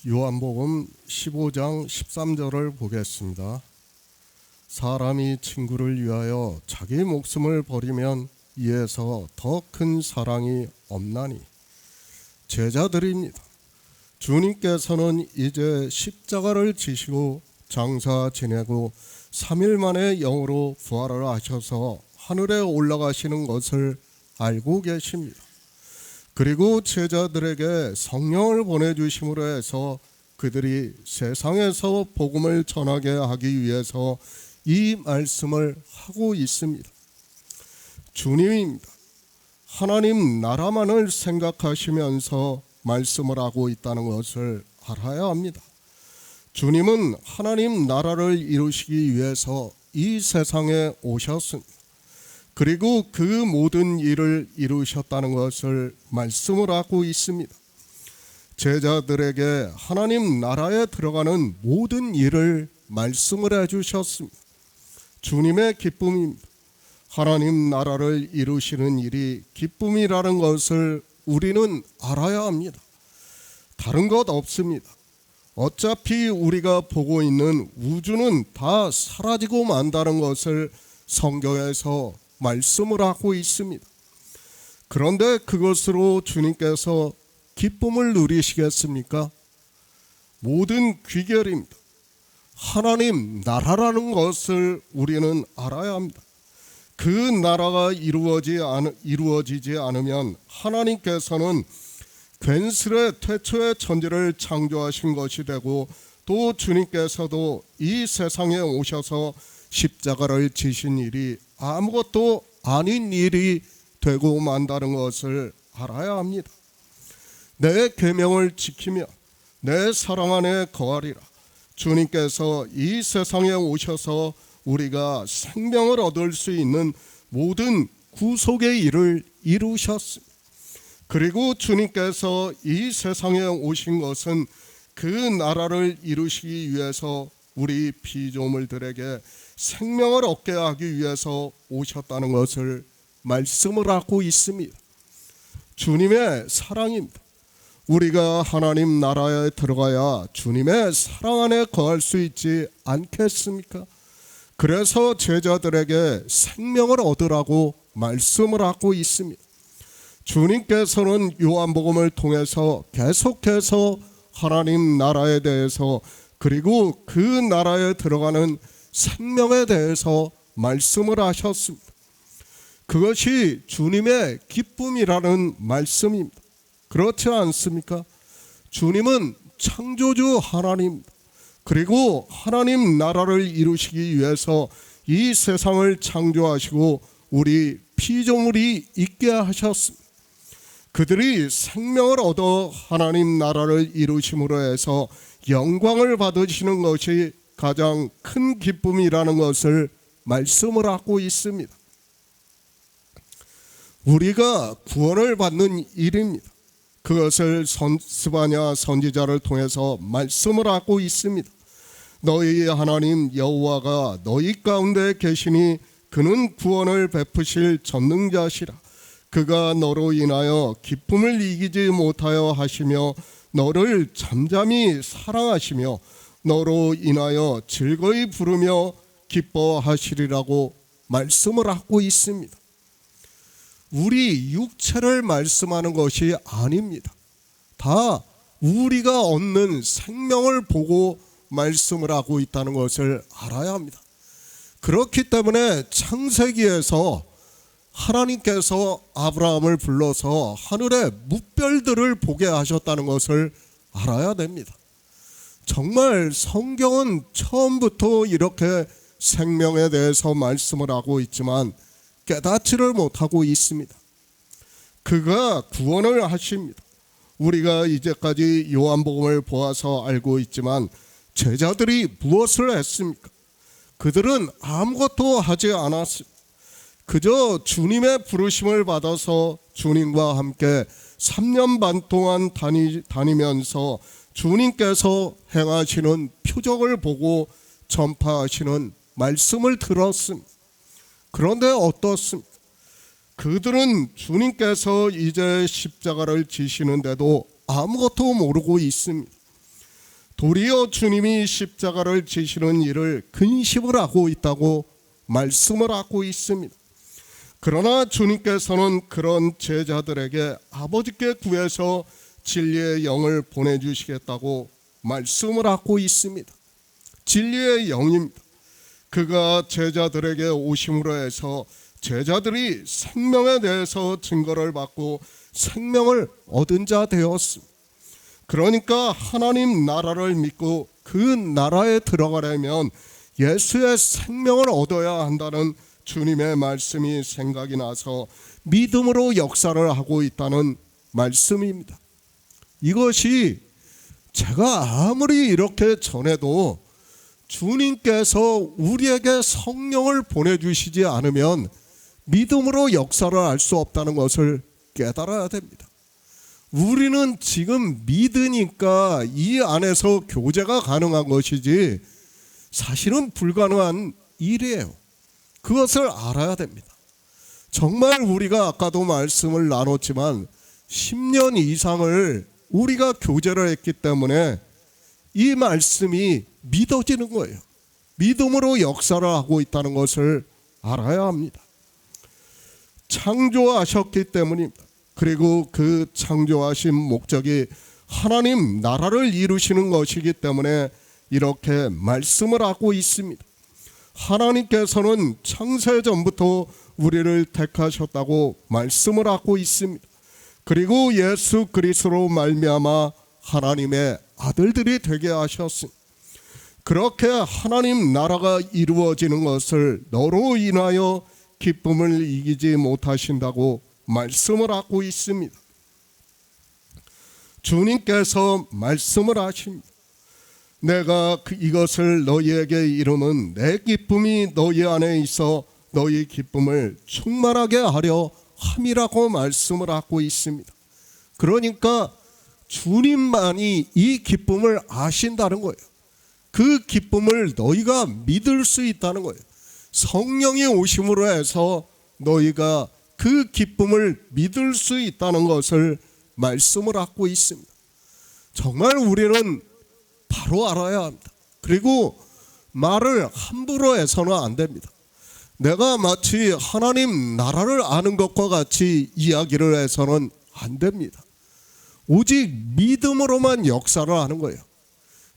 요한복음 15장 13절을 보겠습니다. 사람이 친구를 위하여 자기 목숨을 버리면 이에서 더 큰 사랑이 없나니. 제자들입니다. 주님께서는 이제 십자가를 지시고 장사 지내고 3일 만에 영으로 부활을 하셔서 하늘에 올라가시는 것을 알고 계십니다. 그리고 제자들에게 성령을 보내주심으로 해서 그들이 세상에서 복음을 전하게 하기 위해서 이 말씀을 하고 있습니다. 주님입니다. 하나님 나라만을 생각하시면서 말씀을 하고 있다는 것을 알아야 합니다. 주님은 하나님 나라를 이루시기 위해서 이 세상에 오셨습니다. 그리고 그 모든 일을 이루셨다는 것을 말씀을 하고 있습니다. 제자들에게 하나님 나라에 들어가는 모든 일을 말씀을 해주셨습니다. 주님의 기쁨입니다. 하나님 나라를 이루시는 일이 기쁨이라는 것을 우리는 알아야 합니다. 다른 것 없습니다. 어차피 우리가 보고 있는 우주는 다 사라지고 만다는 것을 성경에서 말씀을 하고 있습니다. 그런데 그것으로 주님께서 기쁨을 누리시겠습니까? 모든 귀결입니다. 하나님 나라라는 것을 우리는 알아야 합니다. 그 나라가 이루어지지 않으면 하나님께서는 괜스레 태초의 천지를 창조하신 것이 되고, 또 주님께서도 이 세상에 오셔서 십자가를 지신 일이 아무것도 아닌 일이 되고 만다는 것을 알아야 합니다. 내 계명을 지키며 내 사랑 안에 거하리라. 주님께서 이 세상에 오셔서 우리가 생명을 얻을 수 있는 모든 구속의 일을 이루셨습니다. 그리고 주님께서 이 세상에 오신 것은 그 나라를 이루시기 위해서 우리 피조물들에게 생명을 얻게 하기 위해서 오셨다는 것을 말씀을 하고 있습니다. 주님의 사랑입니다. 우리가 하나님 나라에 들어가야 주님의 사랑 안에 거할 수 있지 않겠습니까? 그래서 제자들에게 생명을 얻으라고 말씀을 하고 있습니다. 주님께서는 요한복음을 통해서 계속해서 하나님 나라에 대해서, 그리고 그 나라에 들어가는 생명에 대해서 말씀을 하셨습니다. 그것이 주님의 기쁨이라는 말씀입니다. 그렇지 않습니까? 주님은 창조주 하나님, 그리고 하나님 나라를 이루시기 위해서 이 세상을 창조하시고 우리 피조물이 있게 하셨습니다. 그들이 생명을 얻어 하나님 나라를 이루심으로 해서 영광을 받으시는 것이 가장 큰 기쁨이라는 것을 말씀을 하고 있습니다. 우리가 구원을 받는 일입니다. 그것을 스바냐 선지자를 통해서 말씀을 하고 있습니다. 너희 하나님 여호와가 너희 가운데 계시니 그는 구원을 베푸실 전능자시라. 그가 너로 인하여 기쁨을 이기지 못하여 하시며 너를 잠잠히 사랑하시며 너로 인하여 즐거이 부르며 기뻐하시리라고 말씀을 하고 있습니다. 우리 육체를 말씀하는 것이 아닙니다. 다 우리가 얻는 생명을 보고 말씀을 하고 있다는 것을 알아야 합니다. 그렇기 때문에 창세기에서 하나님께서 아브라함을 불러서 하늘의 뭇별들을 보게 하셨다는 것을 알아야 됩니다. 정말 성경은 처음부터 이렇게 생명에 대해서 말씀을 하고 있지만 깨닫지를 못하고 있습니다. 그가 구원을 하십니다. 우리가 이제까지 요한복음을 보아서 알고 있지만 제자들이 무엇을 했습니까? 그들은 아무것도 하지 않았습니다. 그저 주님의 부르심을 받아서 주님과 함께 3년 반 동안 다니면서 주님께서 행하시는 표적을 보고 전파하시는 말씀을 들었습니다. 그런데 어떻습니까? 그들은 주님께서 이제 십자가를 지시는데도 아무것도 모르고 있습니다. 도리어 주님이 십자가를 지시는 일을 근심을 하고 있다고 말씀을 하고 있습니다. 그러나 주님께서는 그런 제자들에게 아버지께 구해서 진리의 영을 보내주시겠다고 말씀을 하고 있습니다. 진리의 영입니다. 그가 제자들에게 오심으로 해서 제자들이 생명에 대해서 증거를 받고 생명을 얻은 자 되었습니다. 그러니까 하나님 나라를 믿고 그 나라에 들어가려면 예수의 생명을 얻어야 한다는 주님의 말씀이 생각이 나서 믿음으로 역사를 하고 있다는 말씀입니다. 이것이 제가 아무리 이렇게 전해도 주님께서 우리에게 성령을 보내주시지 않으면 믿음으로 역사를 할 수 없다는 것을 깨달아야 됩니다. 우리는 지금 믿으니까 이 안에서 교제가 가능한 것이지 사실은 불가능한 일이에요. 그것을 알아야 됩니다. 정말 우리가 아까도 말씀을 나눴지만 10년 이상을 우리가 교제를 했기 때문에 이 말씀이 믿어지는 거예요. 믿음으로 역사를 하고 있다는 것을 알아야 합니다. 창조하셨기 때문입니다. 그리고 그 창조하신 목적이 하나님 나라를 이루시는 것이기 때문에 이렇게 말씀을 하고 있습니다. 하나님께서는 창세전부터 우리를 택하셨다고 말씀을 하고 있습니다. 그리고 예수 그리스도로 말미암아 하나님의 아들들이 되게 하셨습니다. 그렇게 하나님 나라가 이루어지는 것을 너로 인하여 기쁨을 이기지 못하신다고 말씀을 하고 있습니다. 주님께서 말씀을 하십니다. 내가 이것을 너희에게 이루면 내 기쁨이 너희 안에 있어 너희 기쁨을 충만하게 하려 함이라고 말씀을 하고 있습니다. 그러니까 주님만이 이 기쁨을 아신다는 거예요. 그 기쁨을 너희가 믿을 수 있다는 거예요. 성령이 오심으로 해서 너희가 그 기쁨을 믿을 수 있다는 것을 말씀을 하고 있습니다. 정말 우리는 바로 알아야 합니다. 그리고 말을 함부로 해서는 안 됩니다. 내가 마치 하나님 나라를 아는 것과 같이 이야기를 해서는 안 됩니다. 오직 믿음으로만 역사를 하는 거예요.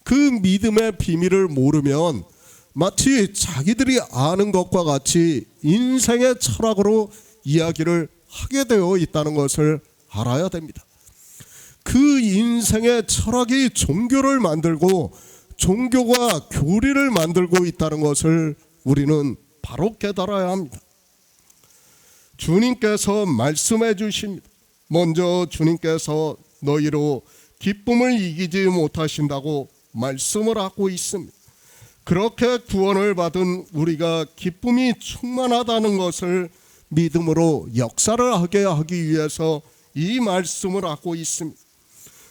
그 믿음의 비밀을 모르면 마치 자기들이 아는 것과 같이 인생의 철학으로 이야기를 하게 되어 있다는 것을 알아야 됩니다. 그 인생의 철학이 종교를 만들고 종교가 교리를 만들고 있다는 것을 우리는 바로 깨달아야 합니다. 주님께서 말씀해 주십니다. 먼저 주님께서 너희로 기쁨을 이기지 못하신다고 말씀을 하고 있습니다. 그렇게 구원을 받은 우리가 기쁨이 충만하다는 것을 믿음으로 역사를 하게 하기 위해서 이 말씀을 하고 있습니다.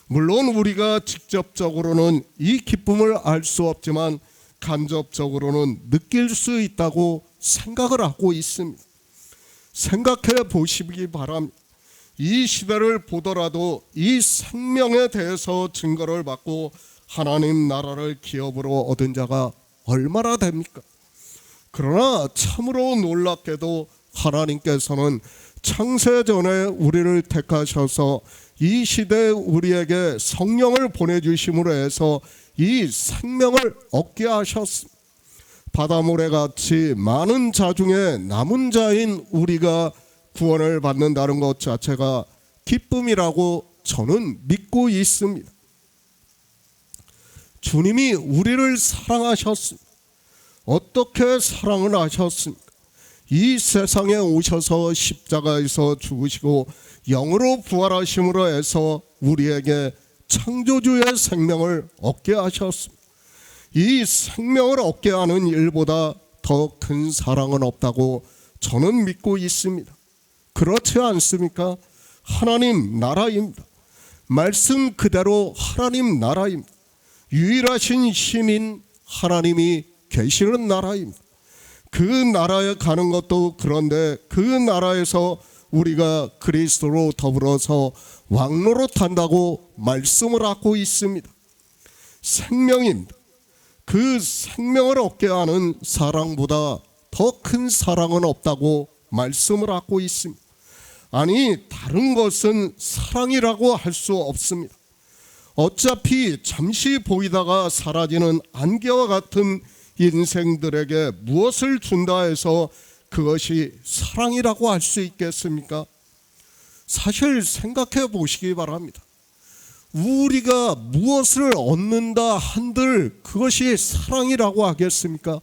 물론 우리가 직접적으로는 이 기쁨을 알 수 없지만 간접적으로는 느낄 수 있다고 생각을 하고 있습니다. 생각해 보시기 바랍니다. 이 시대를 보더라도 이 생명에 대해서 증거를 받고 하나님 나라를 기업으로 얻은 자가 얼마나 됩니까? 그러나 참으로 놀랍게도 하나님께서는 창세전에 우리를 택하셔서 이 시대에 우리에게 성령을 보내주심으로 해서 이 생명을 얻게 하셨습니다. 바다모래같이 많은 자 중에 남은 자인 우리가 구원을 받는다는 것 자체가 기쁨이라고 저는 믿고 있습니다. 주님이 우리를 사랑하셨습니다. 어떻게 사랑을 하셨습니까? 이 세상에 오셔서 십자가에서 죽으시고 영으로 부활하심으로 해서 우리에게 창조주의 생명을 얻게 하셨습니다. 이 생명을 얻게 하는 일보다 더 큰 사랑은 없다고 저는 믿고 있습니다. 그렇지 않습니까? 하나님 나라입니다. 말씀 그대로 하나님 나라입니다. 유일하신 신인 하나님이 계시는 나라입니다. 그 나라에 가는 것도 그런데 그 나라에서 우리가 그리스도로 더불어서 왕노릇한다고 말씀을 하고 있습니다. 생명입니다. 그 생명을 얻게 하는 사랑보다 더 큰 사랑은 없다고 말씀을 하고 있습니다. 아니, 다른 것은 사랑이라고 할 수 없습니다. 어차피 잠시 보이다가 사라지는 안개와 같은 인생들에게 무엇을 준다 해서 그것이 사랑이라고 할 수 있겠습니까? 사실 생각해 보시기 바랍니다. 우리가 무엇을 얻는다 한들 그것이 사랑이라고 하겠습니까?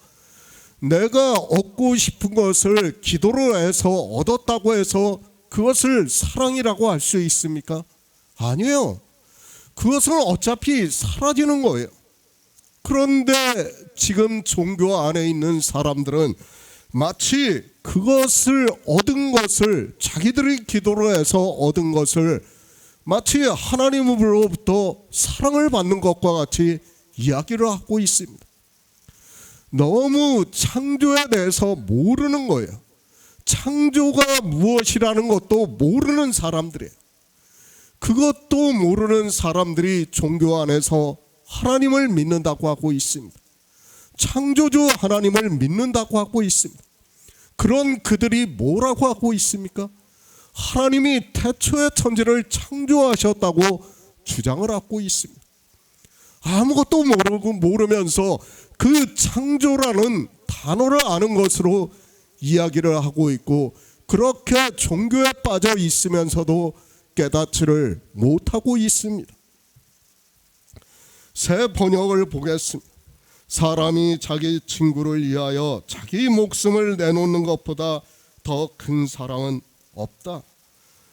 내가 얻고 싶은 것을 기도로 해서 얻었다고 해서 그것을 사랑이라고 할 수 있습니까? 아니에요. 그것은 어차피 사라지는 거예요. 그런데 지금 종교 안에 있는 사람들은 마치 그것을 얻은 것을, 자기들이 기도로 해서 얻은 것을 마치 하나님으로부터 사랑을 받는 것과 같이 이야기를 하고 있습니다. 너무 창조에 대해서 모르는 거예요. 창조가 무엇이라는 것도 모르는 사람들이에요. 그것도 모르는 사람들이 종교 안에서 하나님을 믿는다고 하고 있습니다. 창조주 하나님을 믿는다고 하고 있습니다. 그런 그들이 뭐라고 하고 있습니까? 하나님이 태초에 천지를 창조하셨다고 주장을 하고 있습니다. 아무것도 모르면서 그 창조라는 단어를 아는 것으로 이야기를 하고 있고, 그렇게 종교에 빠져 있으면서도 깨닫지를 못하고 있습니다. 새 번역을 보겠습니다. 사람이 자기 친구를 위하여 자기 목숨을 내놓는 것보다 더 큰 사랑은 없다.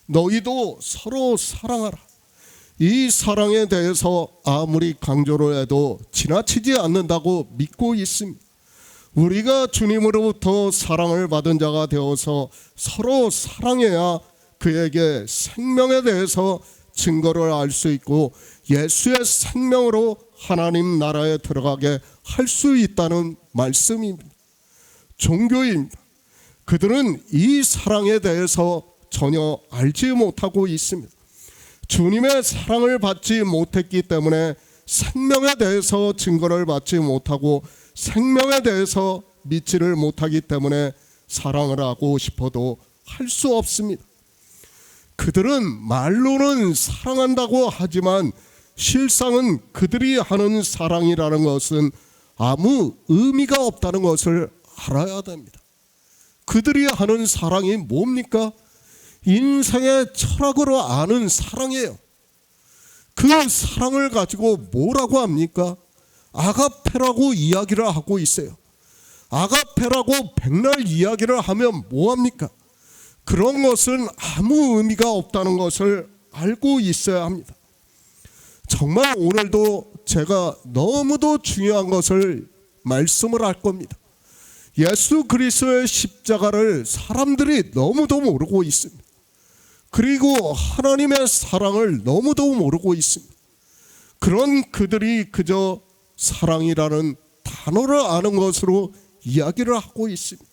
너희도 서로 사랑하라. 이 사랑에 대해서 아무리 강조를 해도 지나치지 않는다고 믿고 있습니다. 우리가 주님으로부터 사랑을 받은 자가 되어서 서로 사랑해야 그에게 생명에 대해서 증거를 알 수 있고 예수의 생명으로 하나님 나라에 들어가게 할 수 있다는 말씀입니다. 종교입니다. 그들은 이 사랑에 대해서 전혀 알지 못하고 있습니다. 주님의 사랑을 받지 못했기 때문에 생명에 대해서 증거를 받지 못하고 생명에 대해서 믿지를 못하기 때문에 사랑을 하고 싶어도 할 수 없습니다. 그들은 말로는 사랑한다고 하지만 실상은 그들이 하는 사랑이라는 것은 아무 의미가 없다는 것을 알아야 됩니다. 그들이 하는 사랑이 뭡니까? 인생의 철학으로 아는 사랑이에요. 그 사랑을 가지고 뭐라고 합니까? 아가페라고 이야기를 하고 있어요. 아가페라고 백날 이야기를 하면 뭐합니까? 그런 것은 아무 의미가 없다는 것을 알고 있어야 합니다. 정말 오늘도 제가 너무도 중요한 것을 말씀을 할 겁니다. 예수 그리스도의 십자가를 사람들이 너무도 모르고 있습니다. 그리고 하나님의 사랑을 너무도 모르고 있습니다. 그런 그들이 그저 사랑이라는 단어를 아는 것으로 이야기를 하고 있습니다.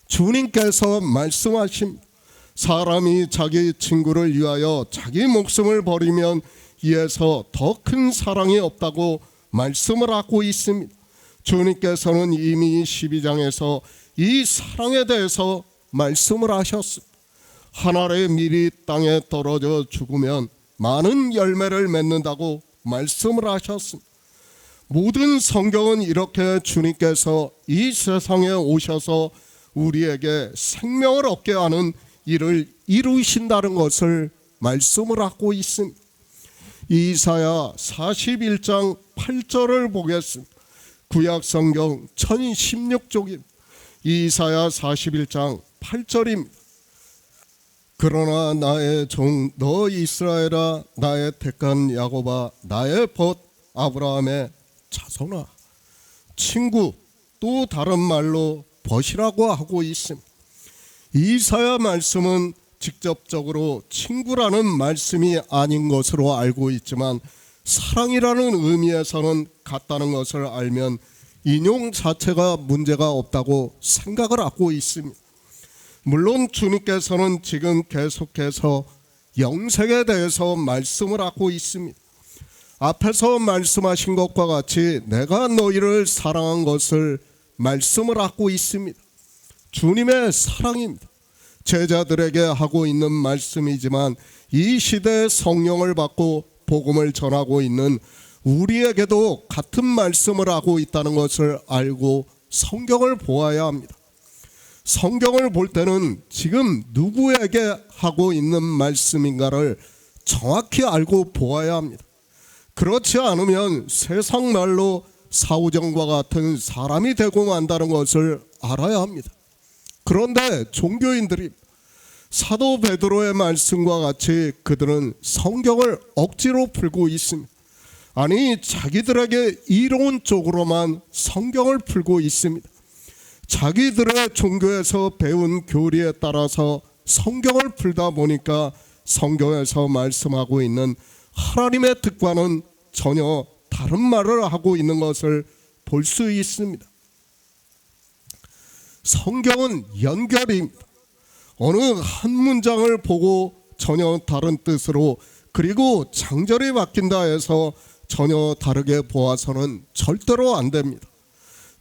주님께서 말씀하신 사람이 자기 친구를 위하여 자기 목숨을 버리면 이에서 더 큰 사랑이 없다고 말씀을 하고 있습니다. 주님께서는 이미 12장에서 이 사랑에 대해서 말씀을 하셨습니다. 한 알의 밀이 땅에 떨어져 죽으면 많은 열매를 맺는다고 말씀을 하셨습니다. 모든 성경은 이렇게 주님께서 이 세상에 오셔서 우리에게 생명을 얻게 하는 일을 이루신다는 것을 말씀을 하고 있습니다. 이사야 41장 8절을 보겠습니다. 구약 성경 1016쪽입니다. 이사야 41장 8절입니다. 그러나 나의 종 너 이스라엘아, 나의 택한 야곱아, 나의 벗 아브라함의 자손아. 친구, 또 다른 말로 벗이라고 하고 있습니다. 이사야 말씀은 직접적으로 친구라는 말씀이 아닌 것으로 알고 있지만 사랑이라는 의미에서는 같다는 것을 알면 인용 자체가 문제가 없다고 생각을 하고 있습니다. 물론 주님께서는 지금 계속해서 영생에 대해서 말씀을 하고 있습니다. 앞에서 말씀하신 것과 같이 내가 너희를 사랑한 것을 말씀을 하고 있습니다. 주님의 사랑입니다. 제자들에게 하고 있는 말씀이지만 이 시대에 성령을 받고 복음을 전하고 있는 우리에게도 같은 말씀을 하고 있다는 것을 알고 성경을 보아야 합니다. 성경을 볼 때는 지금 누구에게 하고 있는 말씀인가를 정확히 알고 보아야 합니다. 그렇지 않으면 세상 말로 사우정과 같은 사람이 되고 만다는 것을 알아야 합니다. 그런데 종교인들이 사도 베드로의 말씀과 같이 그들은 성경을 억지로 풀고 있습니다. 아니, 자기들에게 이로운 쪽으로만 성경을 풀고 있습니다. 자기들의 종교에서 배운 교리에 따라서 성경을 풀다 보니까 성경에서 말씀하고 있는 하나님의 뜻과는 전혀 다른 말을 하고 있는 것을 볼 수 있습니다. 성경은 연결입니다. 어느 한 문장을 보고 전혀 다른 뜻으로, 그리고 장절이 바뀐다 해서 전혀 다르게 보아서는 절대로 안 됩니다.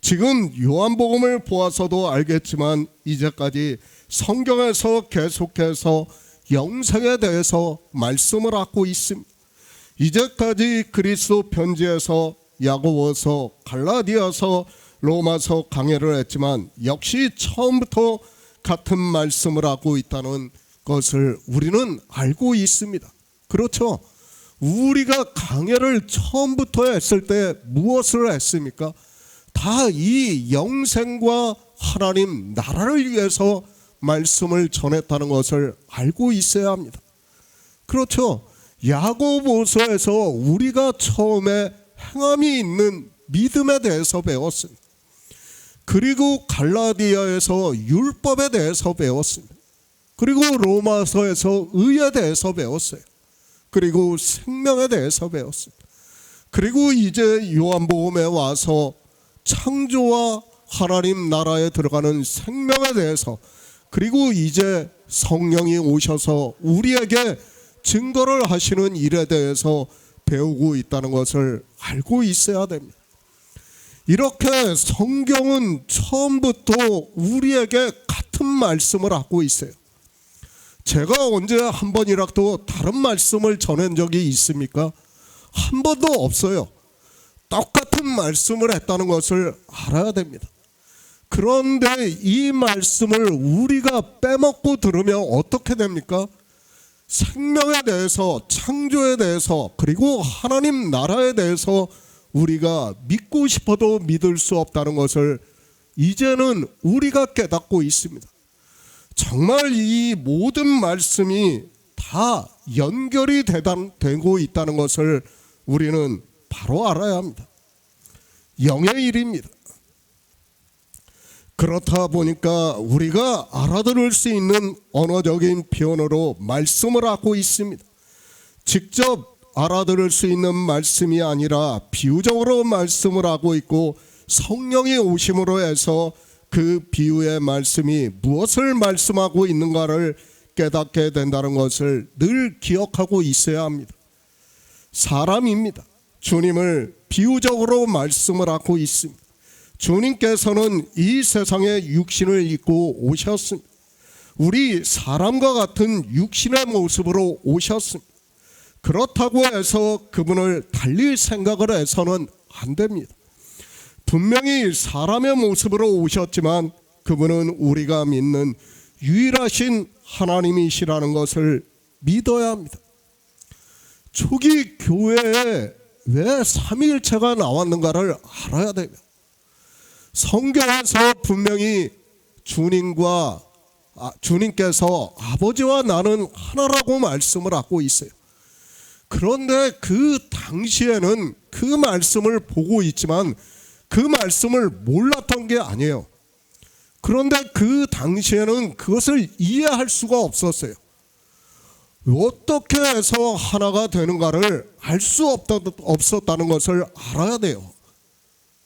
지금 요한복음을 보아서도 알겠지만 이제까지 성경에서 계속해서 영생에 대해서 말씀을 하고 있습니다. 이제까지 그리스도 편지에서 야고보서, 갈라디아서, 로마서 강해를 했지만 역시 처음부터 같은 말씀을 하고 있다는 것을 우리는 알고 있습니다. 그렇죠? 우리가 강해를 처음부터 했을 때 무엇을 했습니까? 다 이 영생과 하나님 나라를 위해서 말씀을 전했다는 것을 알고 있어야 합니다. 그렇죠? 야고보서에서 우리가 처음에 행함이 있는 믿음에 대해서 배웠습니다. 그리고 갈라디아에서 율법에 대해서 배웠습니다. 그리고 로마서에서 의에 대해서 배웠어요. 그리고 생명에 대해서 배웠습니다. 그리고 이제 요한복음에 와서 창조와 하나님 나라에 들어가는 생명에 대해서, 그리고 이제 성령이 오셔서 우리에게 증거를 하시는 일에 대해서 배우고 있다는 것을 알고 있어야 됩니다. 이렇게 성경은 처음부터 우리에게 같은 말씀을 하고 있어요. 제가 언제 한 번이라도 다른 말씀을 전한 적이 있습니까? 한 번도 없어요. 똑같은 말씀을 했다는 것을 알아야 됩니다. 그런데 이 말씀을 우리가 빼먹고 들으면 어떻게 됩니까? 생명에 대해서, 창조에 대해서, 그리고 하나님 나라에 대해서 우리가 믿고 싶어도 믿을 수 없다는 것을 이제는 우리가 깨닫고 있습니다. 정말 이 모든 말씀이 다 연결이 되고 있다는 것을 우리는 바로 알아야 합니다. 영의 일입니다. 그렇다 보니까 우리가 알아들을 수 있는 언어적인 표현으로 말씀을 하고 있습니다. 직접 알아들을 수 있는 말씀이 아니라 비유적으로 말씀을 하고 있고, 성령이 오심으로 해서 그 비유의 말씀이 무엇을 말씀하고 있는가를 깨닫게 된다는 것을 늘 기억하고 있어야 합니다. 사람입니다. 주님을 비유적으로 말씀을 하고 있습니다. 주님께서는 이 세상에 육신을 입고 오셨습니다. 우리 사람과 같은 육신의 모습으로 오셨습니다. 그렇다고 해서 그분을 달리 생각을 해서는 안 됩니다. 분명히 사람의 모습으로 오셨지만 그분은 우리가 믿는 유일하신 하나님이시라는 것을 믿어야 합니다. 초기 교회에 왜 삼위일체가 나왔는가를 알아야 됩니다. 성경에서 분명히 주님께서 아버지와 나는 하나라고 말씀을 하고 있어요. 그런데 그 당시에는 그 말씀을 보고 있지만 그 말씀을 몰랐던 게 아니에요. 그런데 그 당시에는 그것을 이해할 수가 없었어요. 어떻게 해서 하나가 되는가를 알 수 없었다는 것을 알아야 돼요.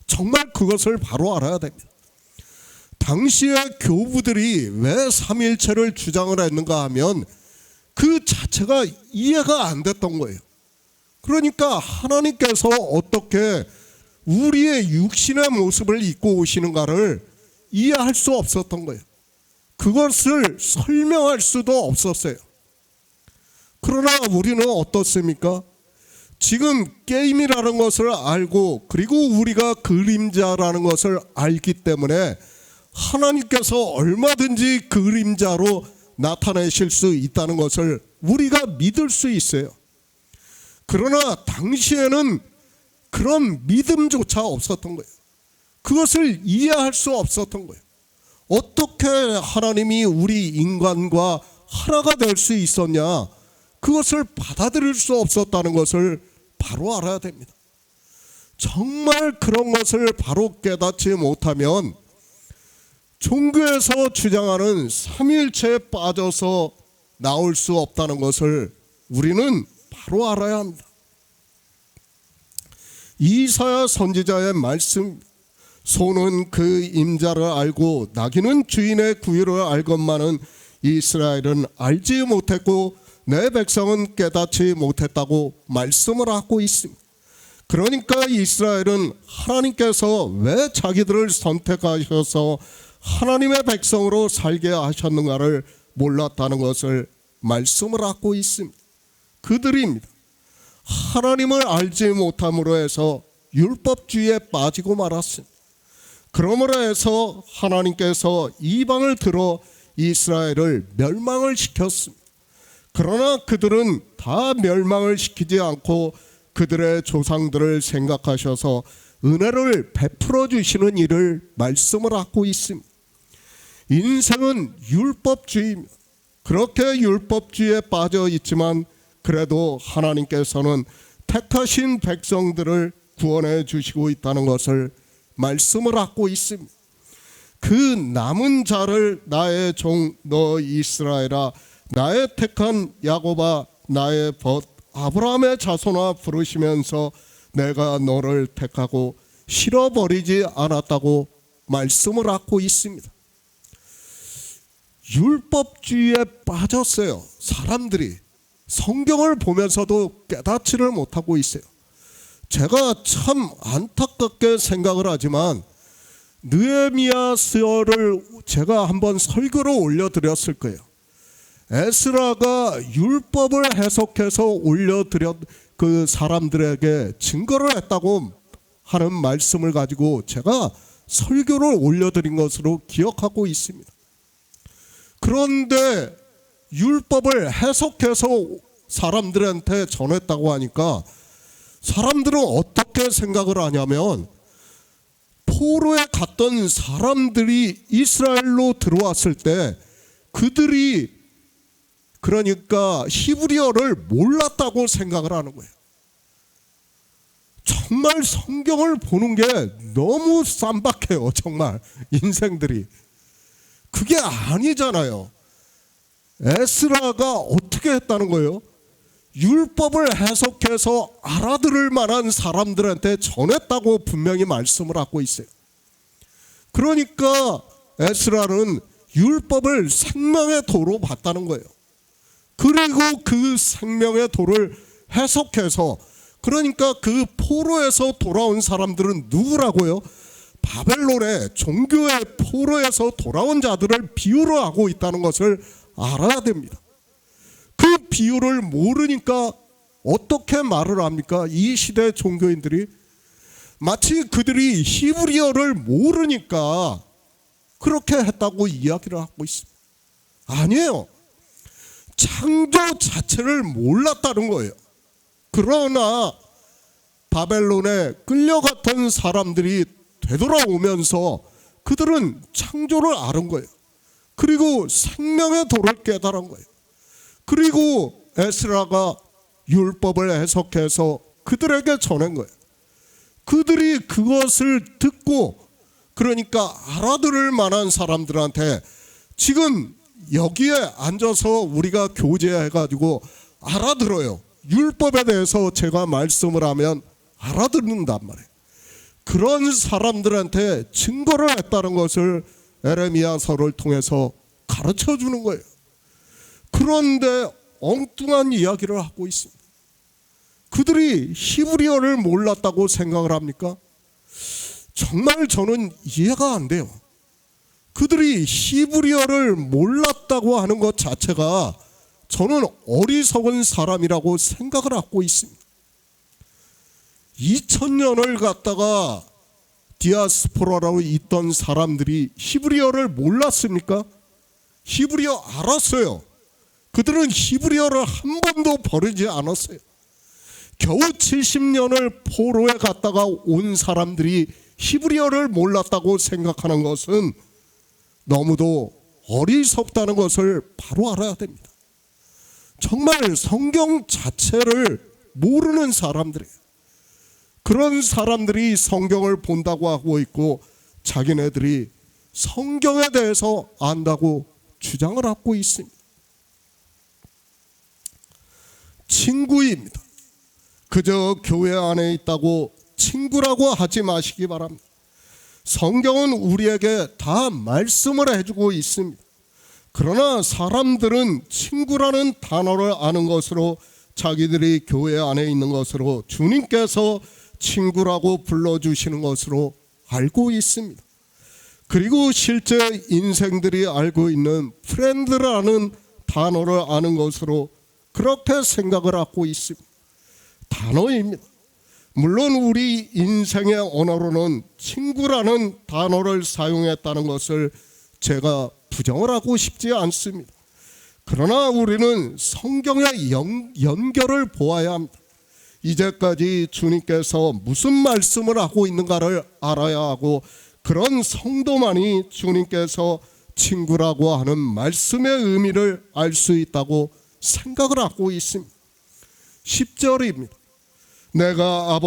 정말 그것을 바로 알아야 됩니다. 당시의 교부들이 왜 삼위일체를 주장을 했는가 하면 그 자체가 이해가 안 됐던 거예요. 그러니까 하나님께서 어떻게 우리의 육신의 모습을 입고 오시는가를 이해할 수 없었던 거예요. 그것을 설명할 수도 없었어요. 그러나 우리는 어떻습니까? 지금 게임이라는 것을 알고 그리고 우리가 그림자라는 것을 알기 때문에 하나님께서 얼마든지 그림자로 나타내실 수 있다는 것을 우리가 믿을 수 있어요. 그러나 당시에는 그런 믿음조차 없었던 거예요. 그것을 이해할 수 없었던 거예요. 어떻게 하나님이 우리 인간과 하나가 될 수 있었냐? 그것을 받아들일 수 없었다는 것을 바로 알아야 됩니다. 정말 그런 것을 바로 깨닫지 못하면 종교에서 주장하는 삼위일체에 빠져서 나올 수 없다는 것을 우리는 바로 알아야 합니다. 이사야 선지자의 말씀, 소는 그 임자를 알고 나귀는 주인의 구유를 알건만은 이스라엘은 알지 못했고 내 백성은 깨닫지 못했다고 말씀을 하고 있습니다. 그러니까 이스라엘은 하나님께서 왜 자기들을 선택하셔서 하나님의 백성으로 살게 하셨는가를 몰랐다는 것을 말씀을 하고 있습니다. 그들입니다. 하나님을 알지 못함으로 해서 율법주의에 빠지고 말았습니다. 그러므로 해서 하나님께서 이방을 들어 이스라엘을 멸망을 시켰습니다. 그러나 그들은 다 멸망을 시키지 않고 그들의 조상들을 생각하셔서 은혜를 베풀어 주시는 일을 말씀을 하고 있습니다. 인생은 율법주의입니다. 그렇게 율법주의에 빠져 있지만 그래도 하나님께서는 택하신 백성들을 구원해 주시고 있다는 것을 말씀을 하고 있습니다. 그 남은 자를 나의 종 너 이스라엘아, 나의 택한 야곱아, 나의 벗 아브라함의 자손아 부르시면서 내가 너를 택하고 실어버리지 않았다고 말씀을 하고 있습니다. 율법주의에 빠졌어요. 사람들이 성경을 보면서도 깨닫지를 못하고 있어요. 제가 참 안타깝게 생각을 하지만 느헤미야서를 제가 한번 설교로 올려드렸을 거예요. 에스라가 율법을 해석해서 올려드렸 그 사람들에게 증거를 했다고 하는 말씀을 가지고 제가 설교를 올려드린 것으로 기억하고 있습니다. 그런데 율법을 해석해서 사람들한테 전했다고 하니까 사람들은 어떻게 생각을 하냐면 포로에 갔던 사람들이 이스라엘로 들어왔을 때 그들이 그러니까 히브리어를 몰랐다고 생각을 하는 거예요. 정말 성경을 보는 게 너무 쌈박해요. 정말 인생들이. 그게 아니잖아요. 에스라가 어떻게 했다는 거예요? 율법을 해석해서 알아들을 만한 사람들한테 전했다고 분명히 말씀을 하고 있어요. 그러니까 에스라는 율법을 생명의 도로 봤다는 거예요. 그리고 그 생명의 도를 해석해서 그러니까 그 포로에서 돌아온 사람들은 누구라고요? 바벨론의 종교의 포로에서 돌아온 자들을 비유로 하고 있다는 것을 알아야 됩니다. 그 비유를 모르니까 어떻게 말을 합니까? 이 시대 종교인들이 마치 그들이 히브리어를 모르니까 그렇게 했다고 이야기를 하고 있습니다. 아니에요. 창조 자체를 몰랐다는 거예요. 그러나 바벨론에 끌려갔던 사람들이 되돌아오면서 그들은 창조를 아는 거예요. 그리고 생명의 도를 깨달은 거예요. 그리고 에스라가 율법을 해석해서 그들에게 전한 거예요. 그들이 그것을 듣고 그러니까 알아들을 만한 사람들한테 지금 여기에 앉아서 우리가 교제해가지고 알아들어요. 율법에 대해서 제가 말씀을 하면 알아듣는단 말이에요. 그런 사람들한테 증거를 했다는 것을 에레미야서를 통해서 가르쳐 주는 거예요. 그런데 엉뚱한 이야기를 하고 있습니다. 그들이 히브리어를 몰랐다고 생각을 합니까? 정말 저는 이해가 안 돼요. 그들이 히브리어를 몰랐다고 하는 것 자체가 저는 어리석은 사람이라고 생각을 하고 있습니다. 2000년을 갖다가 디아스포라라고 있던 사람들이 히브리어를 몰랐습니까? 히브리어 알았어요. 그들은 히브리어를 한 번도 버리지 않았어요. 겨우 70년을 포로에 갔다가 온 사람들이 히브리어를 몰랐다고 생각하는 것은 너무도 어리석다는 것을 바로 알아야 됩니다. 정말 성경 자체를 모르는 사람들이에요. 그런 사람들이 성경을 본다고 하고 있고 자기네들이 성경에 대해서 안다고 주장을 하고 있습니다. 친구입니다. 그저 교회 안에 있다고 친구라고 하지 마시기 바랍니다. 성경은 우리에게 다 말씀을 해주고 있습니다. 그러나 사람들은 친구라는 단어를 아는 것으로 자기들이 교회 안에 있는 것으로 주님께서 친구라고 불러주시는 것으로 알고 있습니다. 그리고 실제 인생들이 알고 있는 프렌드라는 단어를 아는 것으로 그렇게 생각을 하고 있습니다. 단어입니다. 물론 우리 인생의 언어로는 친구라는 단어를 사용했다는 것을 제가 부정을 하고 싶지 않습니다. 그러나 우리는 성경의 연결을 보아야 합니다. 이제까지 주님께서 무슨 말씀을 하고 있는가를 알아야 하고 그런 성도만이 주님께서 친구라고 하는 말씀의 의미를 알 수 있다고 생각을 하고 있습니다. 10절입니다. 내가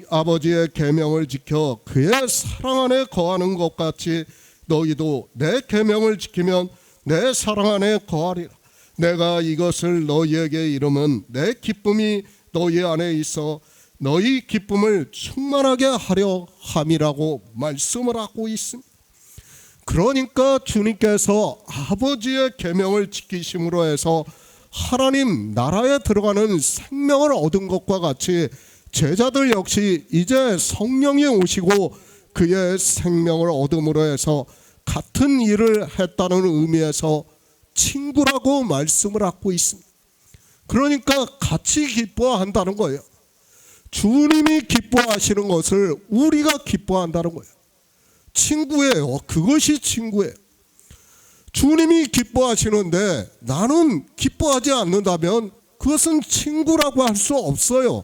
아버지의 계명을 지켜 그의 사랑 안에 거하는 것 같이 너희도 내 계명을 지키면 내 사랑 안에 거하리라. 내가 이것을 너희에게 이름은 내 기쁨이 너희 안에 있어 너희 기쁨을 충만하게 하려 함이라고 말씀을 하고 있습니다. 그러니까 주님께서 아버지의 계명을 지키심으로 해서 하나님 나라에 들어가는 생명을 얻은 것과 같이 제자들 역시 이제 성령이 오시고 그의 생명을 얻음으로 해서 같은 일을 했다는 의미에서 친구라고 말씀을 하고 있습니다. 그러니까 같이 기뻐한다는 거예요. 주님이 기뻐하시는 것을 우리가 기뻐한다는 거예요. 친구예요. 그것이 친구예요. 주님이 기뻐하시는데 나는 기뻐하지 않는다면 그것은 친구라고 할 수 없어요.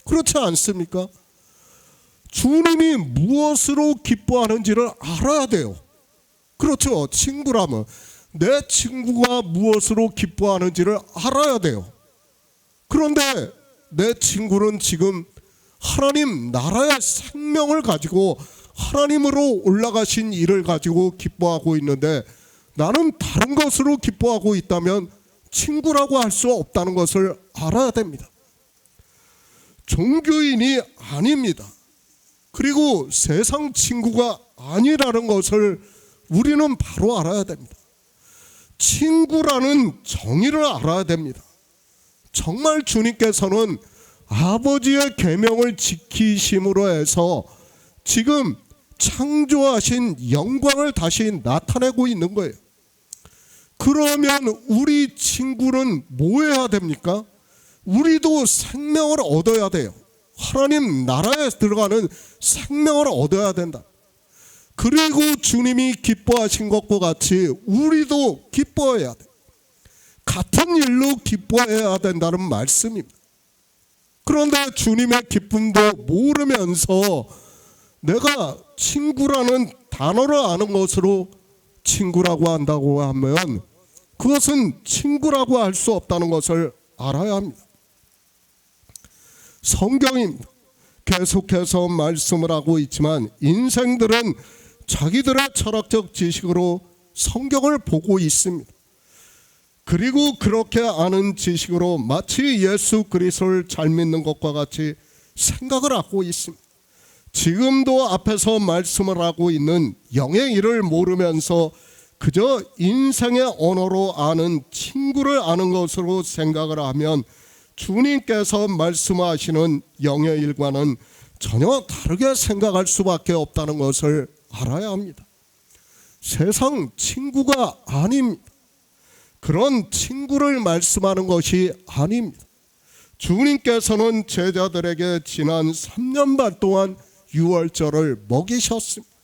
그렇지 않습니까? 주님이 무엇으로 기뻐하는지를 알아야 돼요. 그렇죠. 친구라면 내 친구가 무엇으로 기뻐하는지를 알아야 돼요. 그런데 내 친구는 지금 하나님 나라의 생명을 가지고 하나님으로 올라가신 일을 가지고 기뻐하고 있는데 나는 다른 것으로 기뻐하고 있다면 친구라고 할 수 없다는 것을 알아야 됩니다. 종교인이 아닙니다. 그리고 세상 친구가 아니라는 것을 우리는 바로 알아야 됩니다. 친구라는 정의를 알아야 됩니다. 정말 주님께서는 아버지의 계명을 지키심으로 해서 지금 창조하신 영광을 다시 나타내고 있는 거예요. 그러면 우리 친구는 뭐 해야 됩니까? 우리도 생명을 얻어야 돼요. 하나님 나라에 들어가는 생명을 얻어야 된다. 그리고 주님이 기뻐하신 것과 같이 우리도 기뻐해야 돼. 같은 일로 기뻐해야 된다는 말씀입니다. 그런데 주님의 기쁨도 모르면서 내가 친구라는 단어를 아는 것으로 친구라고 한다고 하면 그것은 친구라고 할 수 없다는 것을 알아야 합니다. 성경입니다. 계속해서 말씀을 하고 있지만 인생들은 자기들의 철학적 지식으로 성경을 보고 있습니다. 그리고 그렇게 아는 지식으로 마치 예수 그리스도를 잘 믿는 것과 같이 생각을 하고 있습니다. 지금도 앞에서 말씀을 하고 있는 영의 일을 모르면서 그저 인생의 언어로 아는 친구를 아는 것으로 생각을 하면 주님께서 말씀하시는 영의 일과는 전혀 다르게 생각할 수밖에 없다는 것을 알아야 합니다. 세상 친구가 아닙니다. 그런 친구를 말씀하는 것이 아닙니다. 주님께서는 제자들에게 지난 3년 반 동안 유월절을 먹이셨습니다.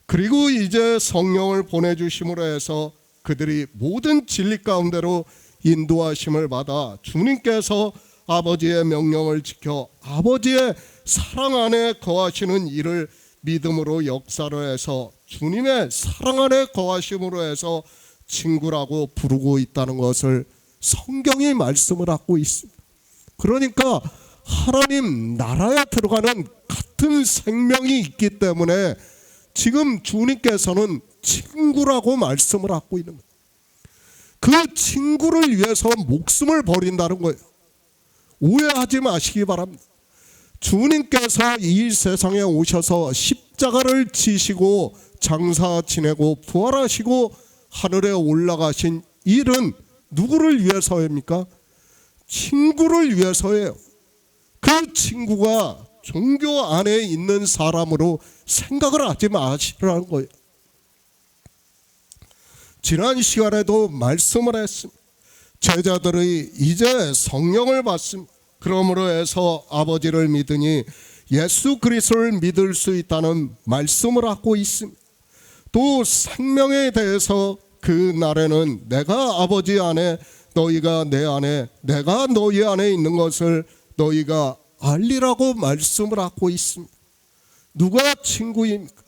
그리고 이제 성령을 보내주심으로 해서 그들이 모든 진리 가운데로 인도하심을 받아 주님께서 아버지의 명령을 지켜 아버지의 사랑 안에 거하시는 이를 믿음으로 역사를 해서 주님의 사랑 안에 거하심으로 해서 친구라고 부르고 있다는 것을 성경이 말씀을 하고 있습니다. 그러니까 하나님 나라에 들어가는 같은 생명이 있기 때문에 지금 주님께서는 친구라고 말씀을 하고 있는 거예요. 그 친구를 위해서 목숨을 버린다는 거예요. 오해하지 마시기 바랍니다. 주님께서 이 세상에 오셔서 십자가를 지시고 장사 지내고 부활하시고 하늘에 올라가신 일은 누구를 위해서입니까? 친구를 위해서예요. 그 친구가 종교 안에 있는 사람으로 생각을 하지 마시라는 거예요. 지난 시간에도 말씀을 했습니다. 제자들이 이제 성령을 받습니다. 그러므로 해서 아버지를 믿으니 예수 그리스도를 믿을 수 있다는 말씀을 하고 있습니다. 또 생명에 대해서 그 날에는 내가 아버지 안에 너희가 내 안에 내가 너희 안에 있는 것을 너희가 알리라고 말씀을 하고 있습니다. 누가 친구입니까?